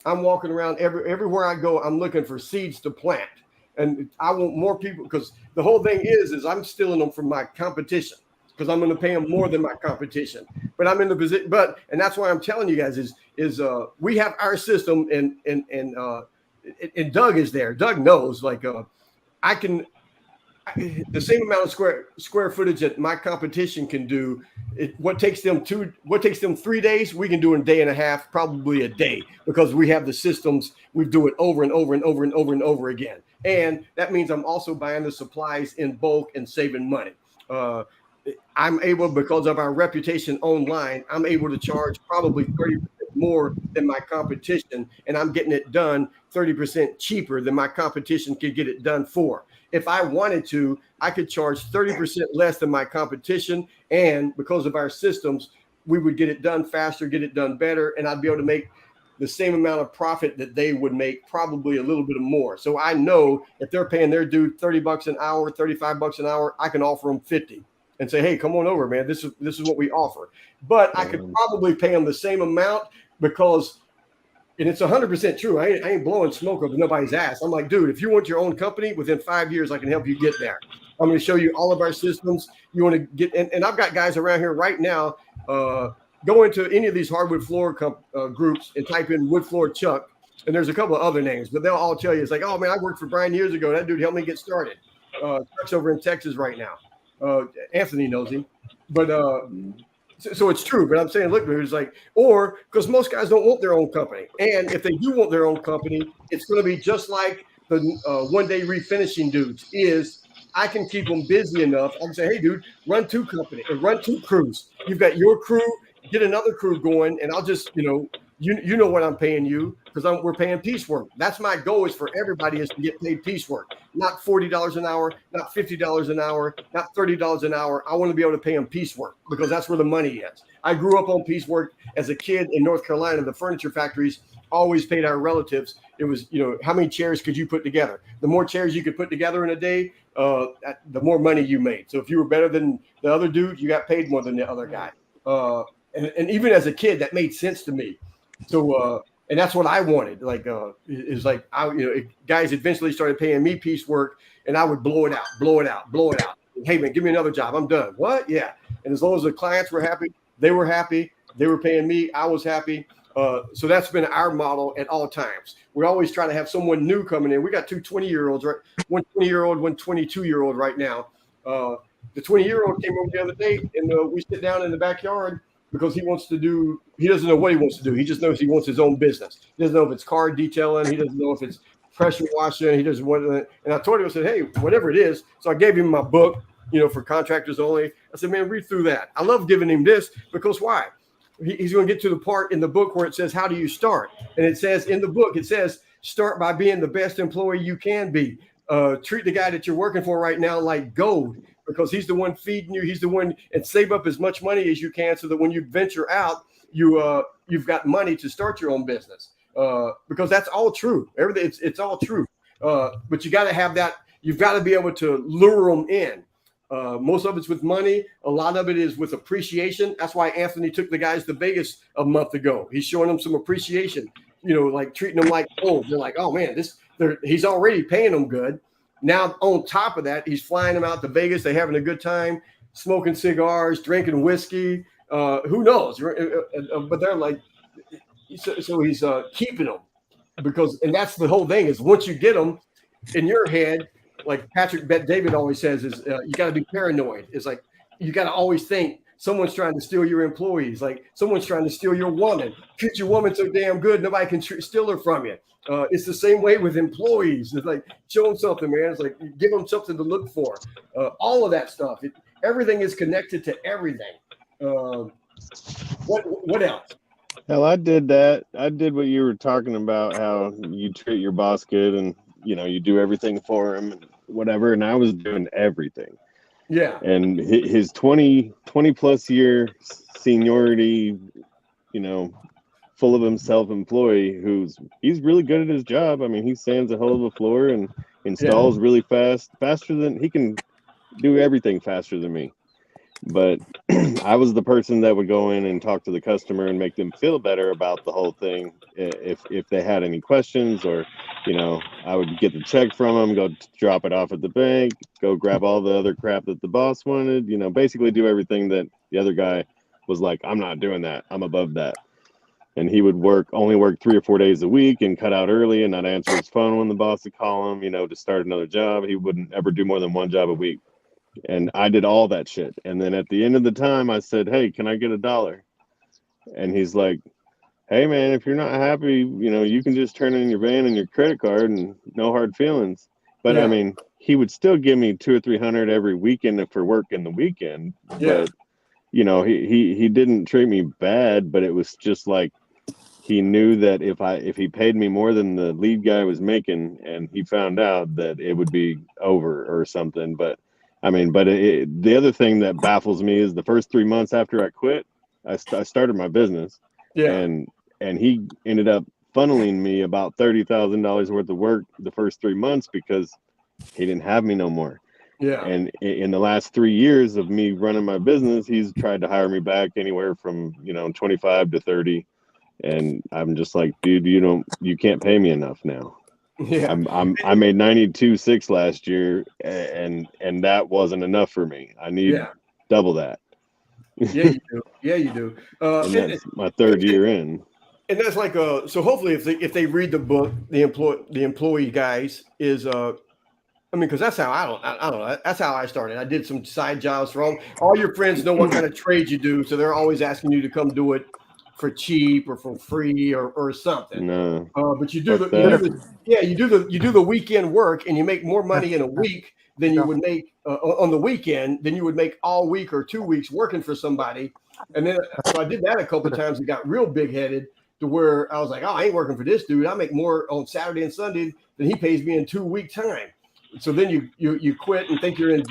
I'm walking around everywhere I go. I'm looking for seeds to plant. And I want more people, because the whole thing is I'm stealing them from my competition, because I'm going to pay them more than my competition. But I'm in the position. And that's why I'm telling you guys is we have our system, and Doug is there. Doug knows, like, I can. The same amount of square footage that my competition can do, what takes them 3 days, we can do in a day and a half, probably a day, because we have the systems. We do it over and over and over and over and over again. And that means I'm also buying the supplies in bulk and saving money. I'm able, because of our reputation online, I'm able to charge probably 30% more than my competition, and I'm getting it done 30% cheaper than my competition could get it done for. If I wanted to, I could charge 30% less than my competition. And because of our systems, we would get it done faster, get it done better. And I'd be able to make the same amount of profit that they would make, probably a little bit more. So I know if they're paying their dude $30 an hour, $35 an hour, I can offer them 50 and say, hey, come on over, man. This is what we offer. But I could probably pay them the same amount, because, and it's 100% true. I ain't blowing smoke up nobody's ass. I'm like, dude, if you want your own company, within 5 years, I can help you get there. I'm going to show you all of our systems. You want to get, and I've got guys around here right now. go into any of these hardwood floor groups and type in wood floor Chuck, and there's a couple of other names, but they'll all tell you, it's like, oh man, I worked for Brian years ago. That dude helped me get started. Chuck's over in Texas right now. Anthony knows him, but so it's true. But I'm saying, look, it's like, or because most guys don't want their own company, and if they do want their own company, it's going to be just like the one-day refinishing dudes is. I can keep them busy enough. I can say, hey, dude, run two crews. You've got your crew, get another crew going, and I'll just, you know what I'm paying you because we're paying piecework. That's my goal is for everybody is to get paid piecework, not $40 an hour, not $50 an hour, not $30 an hour. I want to be able to pay them piecework because that's where the money is. I grew up on piecework as a kid in North Carolina. The furniture factories always paid our relatives. It was, how many chairs could you put together? The more chairs you could put together in a day, the more money you made. So if you were better than the other dude, you got paid more than the other guy. And even as a kid, that made sense to me. So, and that's what I wanted. Like, guys eventually started paying me piecework, and I would blow it out. Hey man, give me another job. I'm done. What? Yeah. And as long as the clients were happy, they were happy. They were paying me. I was happy. So that's been our model at all times. We always try to have someone new coming in. We got two 20-year-olds, right? One 20-year-old, one 22-year-old right now. The 20-year-old came over the other day, and we sit down in the backyard because he doesn't know what he wants to do. He just knows he wants his own business. He doesn't know if it's car detailing. He doesn't know if it's pressure washing. He doesn't want it. And I told him, I said, hey, whatever it is. So I gave him my book, for contractors only. I said, man, read through that. I love giving him this because why? He's going to get to the part in the book where it says, how do you start? And it says in the book, start by being the best employee you can be. Treat the guy that you're working for right now like gold because he's the one feeding you. He's the one, and save up as much money as you can so that when you venture out, you've got money to start your own business because that's all true. Everything, it's all true. But you got to have that. You've got to be able to lure them in. Most of it's with money. A lot of it is with appreciation. That's why Anthony took the guys to Vegas a month ago. He's showing them some appreciation, like treating them like gold. They're like, oh man, he's already paying them good. Now, on top of that, he's flying them out to Vegas. They're having a good time, smoking cigars, drinking whiskey. Who knows? But they're like, so he's keeping them and that's the whole thing is once you get them in your head, like Patrick Bet-David always says, is you got to be paranoid. It's like you got to always think someone's trying to steal your employees, like someone's trying to steal your woman. Treat your woman so damn good, nobody can steal her from you. It's the same way with employees. It's like show them something, man. It's like give them something to look for. All of that stuff. Everything is connected to everything. What else? Hell, I did that. I did what you were talking about, how you treat your boss good and you do everything for him and whatever. And I was doing everything. Yeah. And his 20 plus year seniority, full of himself employee he's really good at his job. I mean, he sands a hell of a floor and installs really faster than he can do everything faster than me. But I was the person that would go in and talk to the customer and make them feel better about the whole thing. If they had any questions or, I would get the check from them, go drop it off at the bank, go grab all the other crap that the boss wanted, basically do everything that the other guy was like, I'm not doing that. I'm above that. And he would only work 3 or 4 days a week and cut out early and not answer his phone when the boss would call him, to start another job. He wouldn't ever do more than one job a week. And I did all that shit. And then at the end of the time, I said, hey, can I get $1? And he's like, hey, man, if you're not happy, you can just turn in your van and your credit card and no hard feelings. But I mean, he would still give me $200 or $300 every weekend for work in the weekend. Yeah. But, he didn't treat me bad, but it was just like he knew that if he paid me more than the lead guy was making and he found out that it would be over or something. But I mean, the other thing that baffles me is the first 3 months after I quit, I started my business. Yeah. And he ended up funneling me about $30,000 worth of work the first 3 months because he didn't have me no more. Yeah. And in the last 3 years of me running my business, he's tried to hire me back anywhere from, 25 to 30. And I'm just like, dude, you can't pay me enough now. Yeah. I made 92.6 last year and that wasn't enough for me. I need double that. Yeah, you do. Yeah, you do. And that's my third year in. And that's like so hopefully if they read the book, the employee guys is I mean, because that's how I don't know. That's how I started. I did some side jobs for all your friends know what kind of trade you do, so they're always asking you to come do it for cheap or for free or something. No, but you do you do the weekend work, and you make more money in a week than you would make on the weekend than you would make all week or 2 weeks working for somebody. And then so I did that a couple of times and got real big headed to where I was like, oh, I ain't working for this dude. I make more on Saturday and Sunday than he pays me in 2 week time. So then you quit and think you're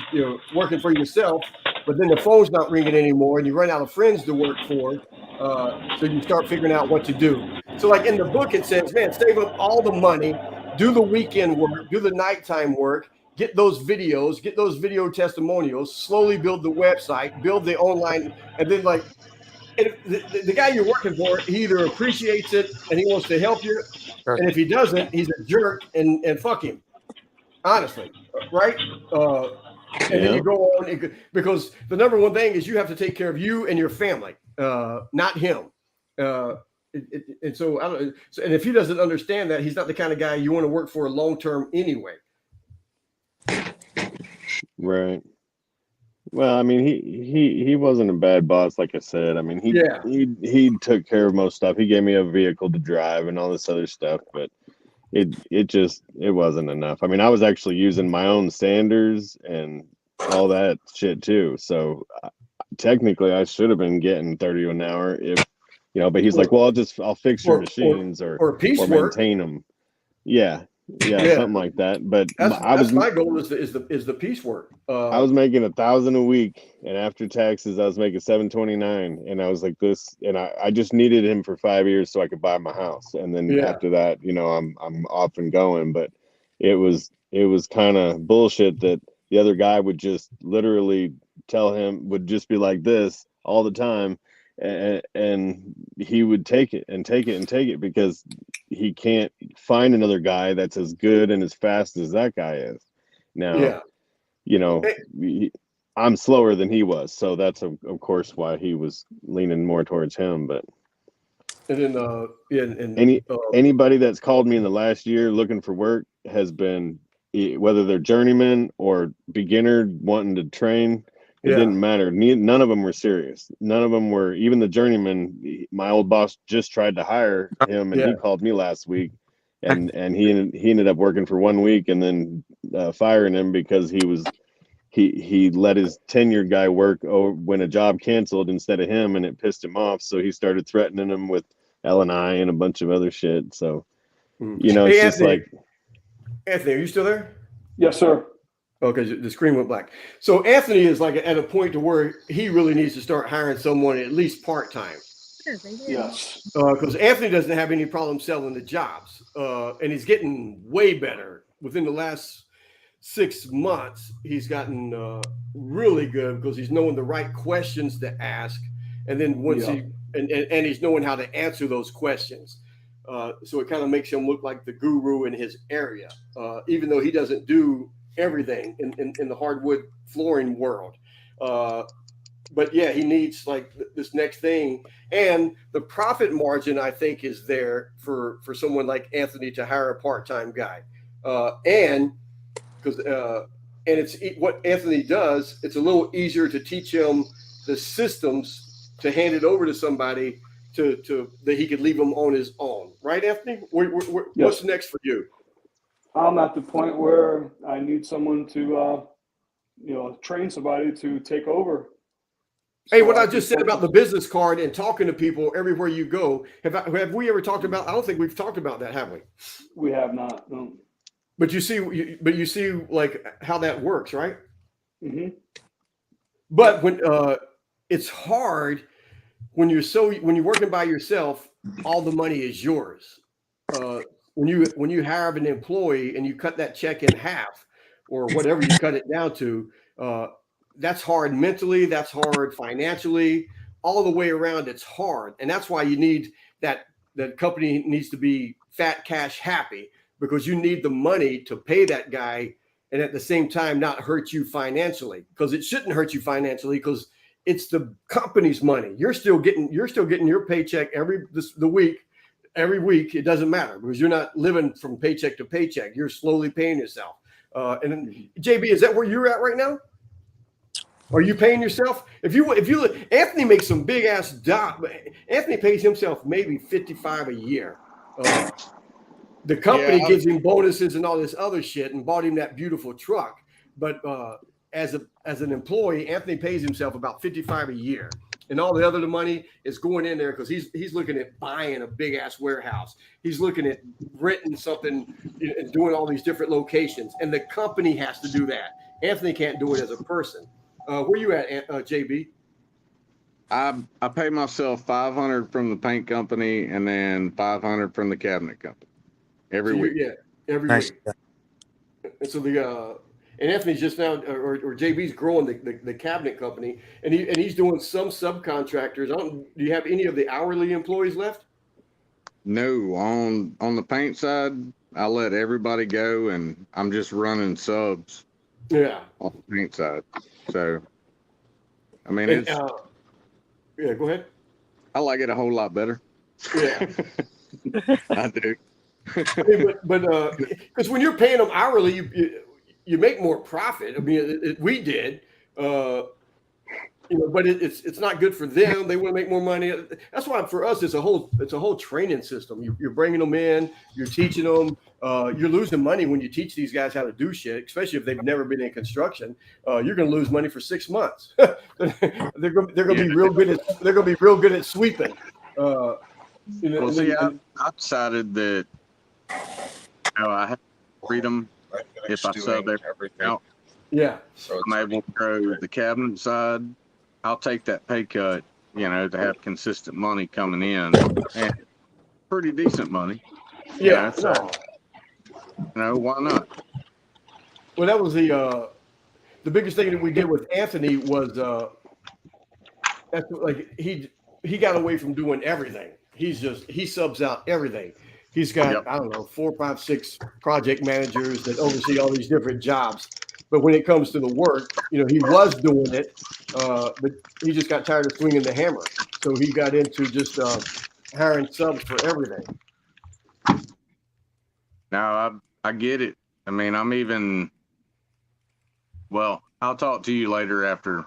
working for yourself, but then the phone's not ringing anymore, and you run out of friends to work for. So you start figuring out what to do. So like in the book, it says, man, save up all the money, do the weekend work, do the nighttime work, get those videos, get those video testimonials, slowly build the website, build the online, and then like the guy you're working for, he either appreciates it and he wants to help you, and if he doesn't, he's a jerk and fuck him. Honestly, right? And then you go on because the number one thing is you have to take care of you and your family, not him. And so I don't. So, and if he doesn't understand that, he's not the kind of guy you want to work for long term anyway. Right. Well, I mean, he wasn't a bad boss, like I said. I mean, he took care of most stuff. He gave me a vehicle to drive and all this other stuff, but it wasn't enough. I mean, I was actually using my own sanders and all that shit too. So technically I should have been getting 30 an hour if, but he's like, well, I'll fix your machines or maintain them. Yeah, something like that. But my goal is the piecework. I was making 1,000 a week, and after taxes, I was making 729. And I was like this, and I just needed him for 5 years so I could buy my house. And then after that, I'm off and going. But it was kind of bullshit that the other guy would just literally would just be like this all the time. And he would take it and take it and take it because he can't find another guy that's as good and as fast as that guy is. Now, I'm slower than he was, so that's of course why he was leaning more towards him. But and then anybody that's called me in the last year looking for work has been, whether they're journeyman or beginner wanting to train. It didn't matter. None of them were serious. None of them were. Even the journeyman, my old boss just tried to hire him, and he called me last week, and he ended up working for 1 week and then firing him because he let his tenured guy work when a job canceled instead of him, and it pissed him off. So he started threatening him with L&I and a bunch of other shit. So it's Anthony, just like, Anthony, are you still there? Yes, sir. Okay, the screen went black. So Anthony is like at a point to where he really needs to start hiring someone at least part-time. Yes. Because Anthony doesn't have any problem selling the jobs. And he's getting way better. Within the last 6 months, he's gotten really good because he's knowing the right questions to ask. And then once and he's knowing how to answer those questions. So it kind of makes him look like the guru in his area, even though he doesn't do everything in the hardwood flooring world. But yeah, he needs like this next thing, and the profit margin I think is there for someone like Anthony to hire a part-time guy, and it's what Anthony does. It's a little easier to teach him the systems to hand it over to somebody to that he could leave him on his own, right, Anthony? What's next for you? I'm at the point where I need someone to, train somebody to take over. Hey, what I just said about the business card and talking to people everywhere you go, have we ever talked about? I don't think we've talked about that, have we? We have not. No. But you see, like how that works, right? Mm-hmm. But when it's hard when you're working by yourself, all the money is yours. When you have an employee and you cut that check in half or whatever you cut it down to, that's hard mentally, that's hard financially, all the way around. It's hard. And that's why you need that company needs to be fat cash happy, because you need the money to pay that guy and at the same time not hurt you financially, because it shouldn't hurt you financially, because it's the company's money. You're still getting your paycheck every week. It doesn't matter because you're not living from paycheck to paycheck. You're slowly paying yourself. And then, JB, is that where you're at right now? Are you paying yourself? If you Anthony makes some big ass job. Anthony pays himself maybe $55 a year. The company gives him bonuses and all this other shit and bought him that beautiful truck. But as an employee, Anthony pays himself about $55 a year. And all the other money is going in there because he's looking at buying a big ass warehouse. He's looking at renting something and doing all these different locations. And the company has to do that. Anthony can't do it as a person. Where you at, JB? I pay myself $500 from the paint company and then $500 from the cabinet company every week. Yeah, every week. And so and Anthony's just now, or JB's growing the cabinet company, and he's doing some subcontractors. Do you have any of the hourly employees left? No, on the paint side, I let everybody go, and I'm just running subs. Yeah, on the paint side. So, I mean, go ahead. I like it a whole lot better. Yeah, I do. but because when you're paying them hourly, you make more profit. I mean, we did, but it's not good for them. They want to make more money. That's why for us, it's a whole training system. You're bringing them in, you're teaching them. You're losing money when you teach these guys how to do shit, especially if they've never been in construction. You're going to lose money for 6 months. they're going to be real good at sweeping. I decided that I have freedom if I sub everything out. Yeah. So I'm able to grow the cabinet side. I'll take that pay cut, to have consistent money coming in, and pretty decent money. Yeah. So, why not? Well, that was the biggest thing that we did with Anthony was that's like he got away from doing everything. He subs out everything. He's got, I don't know, 4, 5, 6 project managers that oversee all these different jobs. But when it comes to the work, he was doing it, but he just got tired of swinging the hammer. So he got into just hiring subs for everything. Now, I get it. I mean, I'll talk to you later after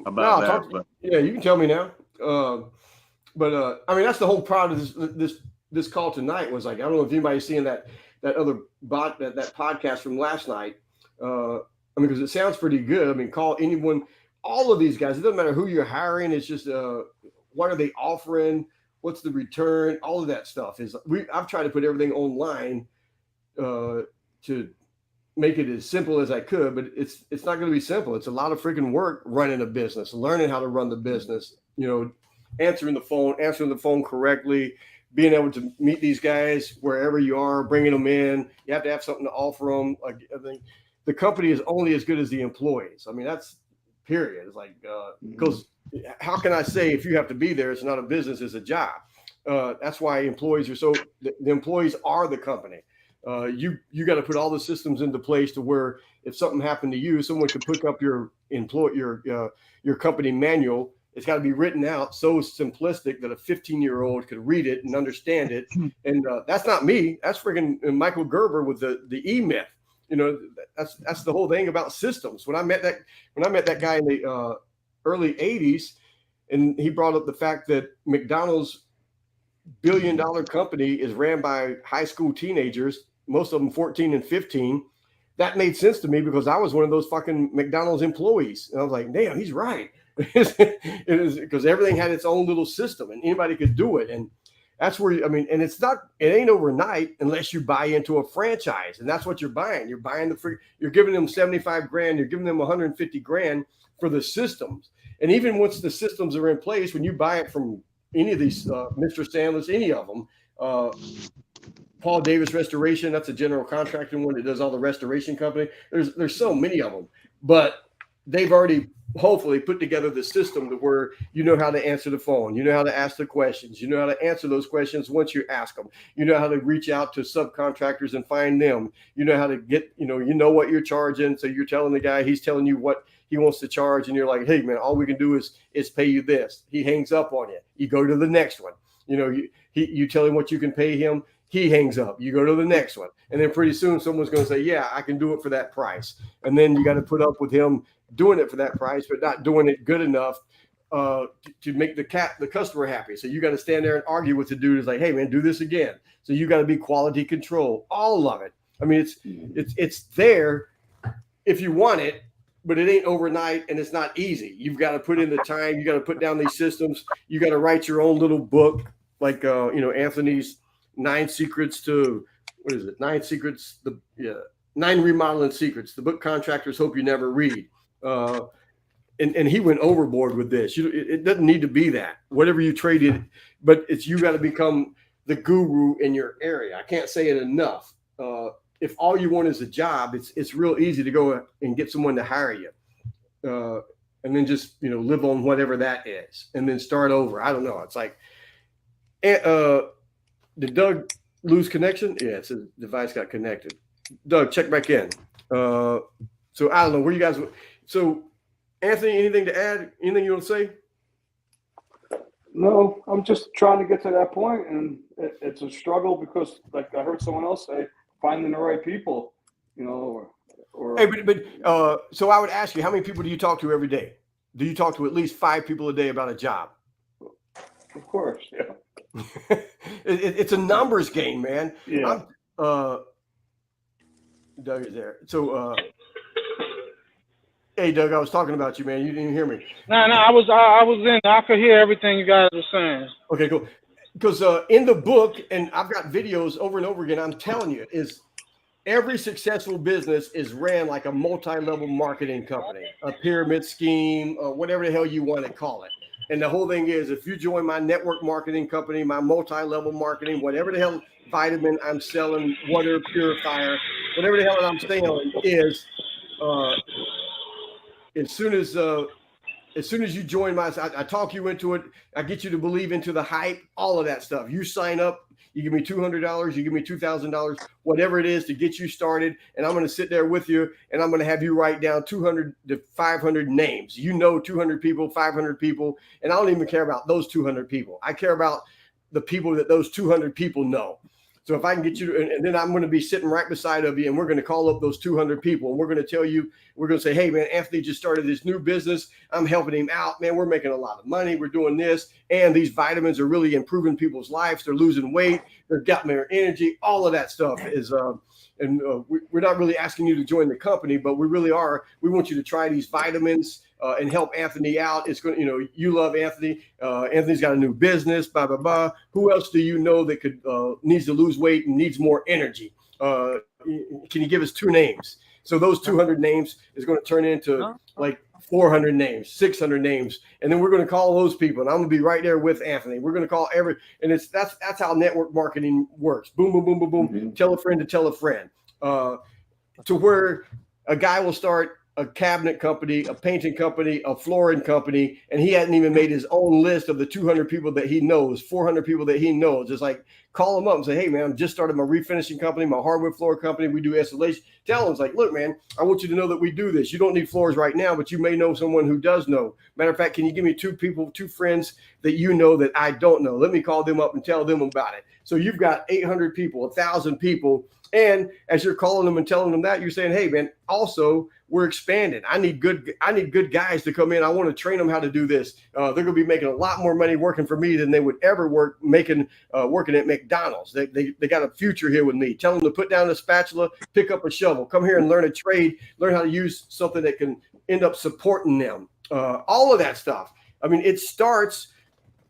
about that. Yeah, you can tell me now. But I mean, that's the whole part of this call tonight was like, I don't know if anybody's seeing that other that podcast from last night. I mean, because it sounds pretty good. I mean, call anyone, all of these guys. It doesn't matter who you're hiring. It's just what are they offering? What's the return? All of that stuff I've tried to put everything online to make it as simple as I could, but it's not going to be simple. It's a lot of freaking work running a business, learning how to run the business. Answering the phone correctly, being able to meet these guys wherever you are, bringing them in. You have to have something to offer them. Like, I think the company is only as good as the employees. I mean, that's period. It's like, because how can I say if you have to be there, it's not a business, it's a job. That's why employees are the employees are the company. You got to put all the systems into place to where if something happened to you, someone could pick up your company manual. It's got to be written out so simplistic that a 15-year-old could read it and understand it. And that's not me. That's freaking Michael Gerber with the E-Myth. That's the whole thing about systems. When I met that guy in the early 80s, and he brought up the fact that McDonald's billion-dollar company is ran by high school teenagers, most of them 14 and 15. That made sense to me because I was one of those fucking McDonald's employees. And I was like, damn, he's right. It is because everything had its own little system and anybody could do it. And that's where, and it ain't overnight unless you buy into a franchise. And that's what you're buying. You're buying you're giving them $75,000. You're giving them $150,000 for the systems. And even once the systems are in place, when you buy it from any of these, Mr. Sandless, any of them, Paul Davis Restoration, that's a general contractor one that does all the restoration company. There's so many of them, but they've already hopefully put together the system to where you know how to answer the phone, you know how to ask the questions, you know how to answer those questions once you ask them, you know how to reach out to subcontractors and find them, you know how to get, you know what you're charging. So you're telling the guy, he's telling you what he wants to charge, and you're like, hey man, all we can do is pay you this. He hangs up on you. You go to the next one. You know, you tell him what you can pay him. He hangs up. You go to the next one. And then pretty soon someone's going to say, yeah, I can do it for that price. And then you got to put up with him doing it for that price, but not doing it good enough to make the customer happy. So you got to stand there and argue with the dude. It's like, hey man, do this again. So you got to be quality control, all of it. I mean, it's there if you want it, but it ain't overnight and it's not easy. You've got to put in the time. You got to put down these systems. You got to write your own little book, like Anthony's 9 secrets to, what is it? 9 secrets, 9 remodeling secrets. The book contractors hope you never read. And he went overboard with this. It doesn't need to be that. Whatever you traded, but you got to become the guru in your area. I can't say it enough. If all you want is a job, it's real easy to go and get someone to hire you, and then just live on whatever that is, and then start over. I don't know. It's like, did Doug lose connection? Yeah, it says device got connected. Doug, check back in. So I don't know where you guys. So Anthony, anything to add? Anything you want to say? No, I'm just trying to get to that point, and it's a struggle because, like I heard someone else say, finding the right people, or. Hey, but so I would ask you, how many people do you talk to every day? Do you talk to at least 5 people a day about a job? Of course, yeah. It's a numbers game, man. Yeah. Doug is there. So, hey, Doug, I was talking about you, man. You didn't hear me. No, I was in. I could hear everything you guys were saying. Okay, cool. Because in the book, and I've got videos over and over again, I'm telling you, is every successful business is ran like a multi-level marketing company, a pyramid scheme, whatever the hell you want to call it. And the whole thing is, if you join my network marketing company, my multi-level marketing, whatever the hell vitamin I'm selling, water purifier, whatever the hell I'm selling is, as soon as you join I talk you into it. I get you to believe into the hype, all of that stuff. You sign up, you give me $200, you give me $2,000, whatever it is to get you started. And I'm going to sit there with you, and I'm going to have you write down 200 to 500 names. 200 people, 500 people. And I don't even care about those 200 people. I care about the people that those 200 people know. So if I can get you, and then I'm going to be sitting right beside of you, and we're going to call up those 200 people, and we're going to tell you, we're going to say, hey man, Anthony just started this new business. I'm helping him out, man. We're making a lot of money. We're doing this, and these vitamins are really improving people's lives. They're losing weight. They're getting their energy. All of that stuff is, we're not really asking you to join the company, but we really are. We want you to try these vitamins and help Anthony out. It's going to, you love Anthony. Anthony's got a new business, blah, blah, blah. Who else do you know that could needs to lose weight and needs more energy? Can you give us 2 names? So those 200 names is going to turn into like 400 names, 600 names. And then we're going to call those people, and I'm going to be right there with Anthony. We're going to call and that's how network marketing works. Boom, boom, boom, boom, boom. Mm-hmm. Tell a friend to tell a friend, to where a guy will start a cabinet company, a painting company, a flooring company, and he hadn't even made his own list of the 200 people that he knows, 400 people that he knows. Just like call him up and say, hey man, I'm just started my refinishing company, my hardwood floor company. We do installation. Tell him, it's like, look man, I want you to know that we do this. You don't need floors right now, but you may know someone who does know. Matter of fact, can you give me 2 people, 2 friends that you know that I don't know? Let me call them up and tell them about it. So you've got 800 people, 1,000 people. And as you're calling them and telling them that, you're saying, hey man, also we're expanding. I need good guys to come in. I want to train them how to do this. They're going to be making a lot more money working for me than they would ever working at McDonald's. They got a future here with me. Tell them to put down a spatula, pick up a shovel, come here and learn a trade, learn how to use something that can end up supporting them. All of that stuff. I mean, it starts,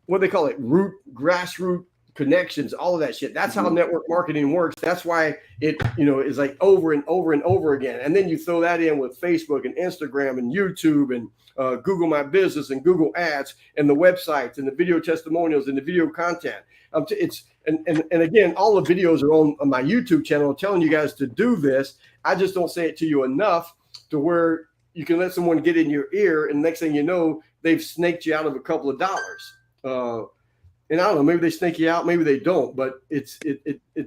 what they call it, grassroots connections, all of that shit. That's how network marketing works. That's why it, is like over and over and over again. And then you throw that in with Facebook and Instagram and YouTube and Google My Business and Google Ads and the websites and the video testimonials and the video content. And again, all the videos are on my YouTube channel telling you guys to do this. I just don't say it to you enough to where you can let someone get in your ear, and next thing you know, they've snaked you out of a couple of dollars. And I don't know, maybe they snake you out, maybe they don't, but it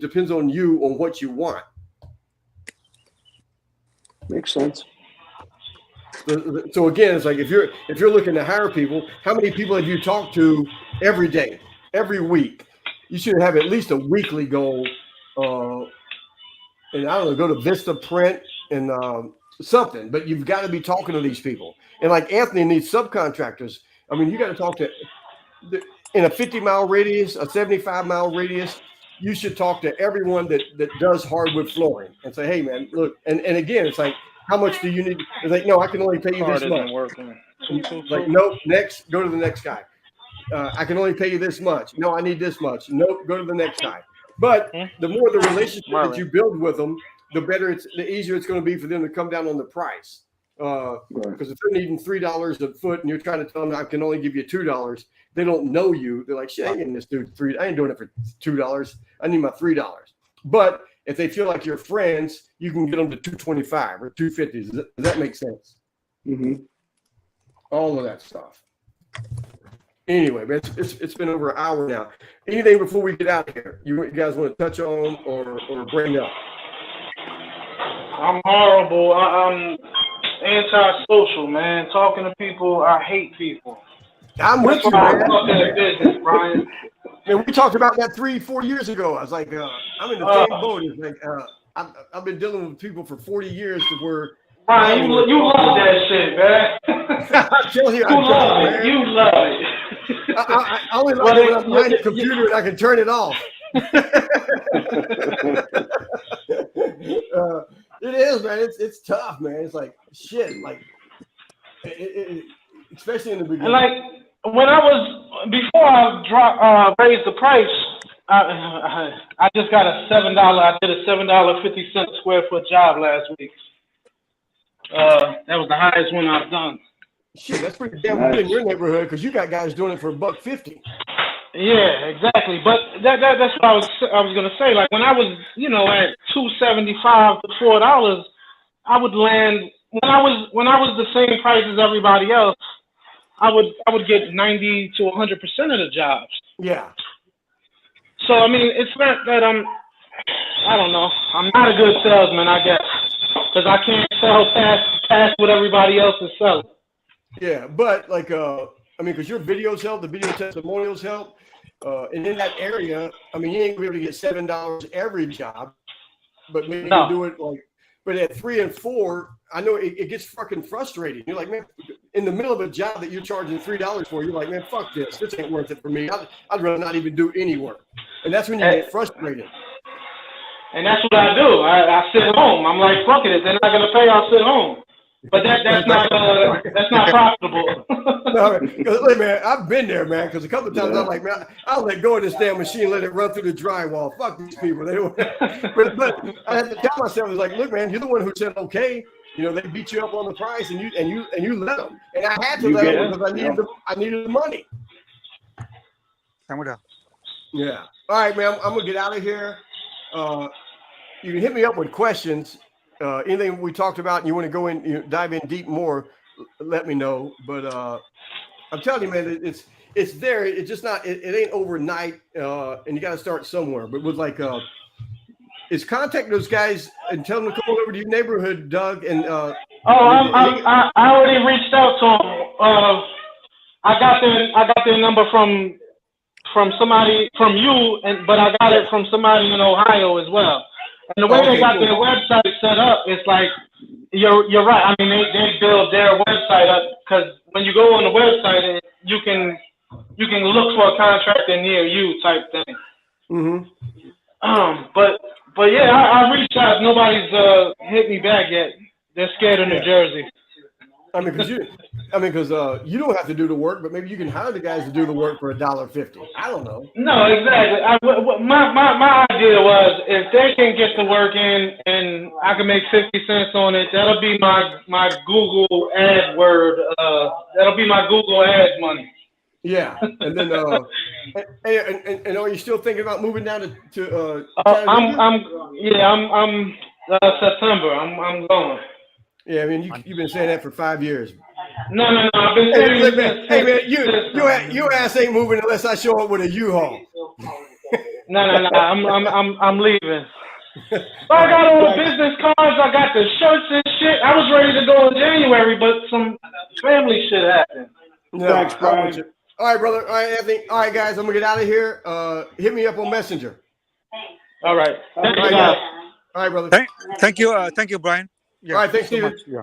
depends on you, on what you want. Makes sense. So again, it's like if you're looking to hire people, how many people have you talked to every day, every week? You should have at least a weekly goal. And I don't know, go to Vista Print and something, but you've got to be talking to these people. And like Anthony needs subcontractors. I mean, you got to talk to in a 50-mile radius, a 75-mile radius. You should talk to everyone that does hardwood flooring and say, hey man, look, and again, it's like, how much do you need? It's like, no, I can only pay you this much. Like, nope, next, go to the next guy. I can only pay you this much. No, I need this much. Nope, go to the next guy. But the more the relationship that you build with them, the better the easier it's going to be for them to come down on the price. Because if they're needing $3 a foot and you're trying to tell them I can only give you $2, they don't know you. They're like, shit, I ain't getting this dude $3. I ain't doing it for $2. I need my $3. But if they feel like you're friends, you can get them to $2.25 or $2.50. Does that make sense? Mm-hmm. All of that stuff. Anyway, man, it's been over an hour now. Anything before we get out of here you guys want to touch on or bring up? I'm horrible. I'm antisocial, man. Talking to people, I hate people. I'm with you, man. Business, Brian. Man, we talked about that 3-4 years ago. I was like, I'm in the same boat. It's like, I've been dealing with people for 40 years to where. Brian, you love that shit, man. I'm telling you, you love it. I only like it when I'm behind the computer and I can turn it off. It is, man. It's tough, man. It's like shit. Like, especially in the beginning. And like when I was before I raised the price, I just got a $7. I did a $7.50 square foot job last week. That was the highest one I've done. Shit, that's pretty damn good in your neighborhood because you got guys doing it for $1.50. Yeah, exactly. But that's what I was gonna say. Like when I was, at $2.75 to $4, I would land when I was the same price as everybody else. I would get 90 to 100% of the jobs. Yeah. So I mean, it's not that I don't know. I'm not a good salesman, I guess, because I can't sell past what everybody else is selling. Yeah, but like because your videos help, the video testimonials help, and in that area, I mean, you ain't gonna be able to get $7 every job, but maybe you do it like. But at 3 and 4, I know it gets fucking frustrating. You're like, man, in the middle of a job that you're charging $3 for, you're like, man, fuck this. This ain't worth it for me. I'd rather not even do any work. And that's when you get frustrated. And that's what I do. I sit home. I'm like, fuck it. If they're not gonna pay, I'll sit home. But that's not profitable. No, look, man, I've been there, man. Because a couple of times I'm like, man, I'll let go of this damn machine, let it run through the drywall. Fuck these people. They don't. But I had to tell myself, I was like, look, man, you're the one who said okay. They beat you up on the price, and you let them. And I had to let them because I needed the money. Yeah. All right, man. I'm gonna get out of here. You can hit me up with questions. Anything we talked about and you want to go in, dive in deep more, let me know. But I'm telling you, man, it's there. It's just not. It ain't overnight, and you got to start somewhere. But with is contact those guys and tell them to come over to your neighborhood, Doug. And I already reached out to them. I got their number from somebody from you, but I got it from somebody in Ohio as well. And the way they got their website set up, it's like you're right. I mean, they build their website up because when you go on the website, you can look for a contractor near you type thing. Mm-hmm. But yeah, I reached out. Nobody's hit me back yet. They're scared of New Jersey. I mean, because you don't have to do the work, but maybe you can hire the guys to do the work for $1.50. I don't know. No, exactly. My idea was if they can get the work in and I can make 50 cents on it, that'll be my Google ad word. That'll be my Google ad money. Yeah, and then and are you still thinking about moving down to I'm September. I'm going. Yeah, I mean, you've been saying that for 5 years. No. I've been saying this. Hey, man, your ass ain't moving unless I show up with a U-Haul. No. I'm leaving. I got all the business cards. I got the shirts and shit. I was ready to go in January, but some family shit happened. Yeah, Thanks, Brian. I want you. All right, brother. All right, Anthony. All right, guys. I'm gonna get out of here. Hit me up on Messenger. All right. All right, guys. All right, brother. Thank you, Brian. Yeah, All right, thanks, so Steven. much. Yeah.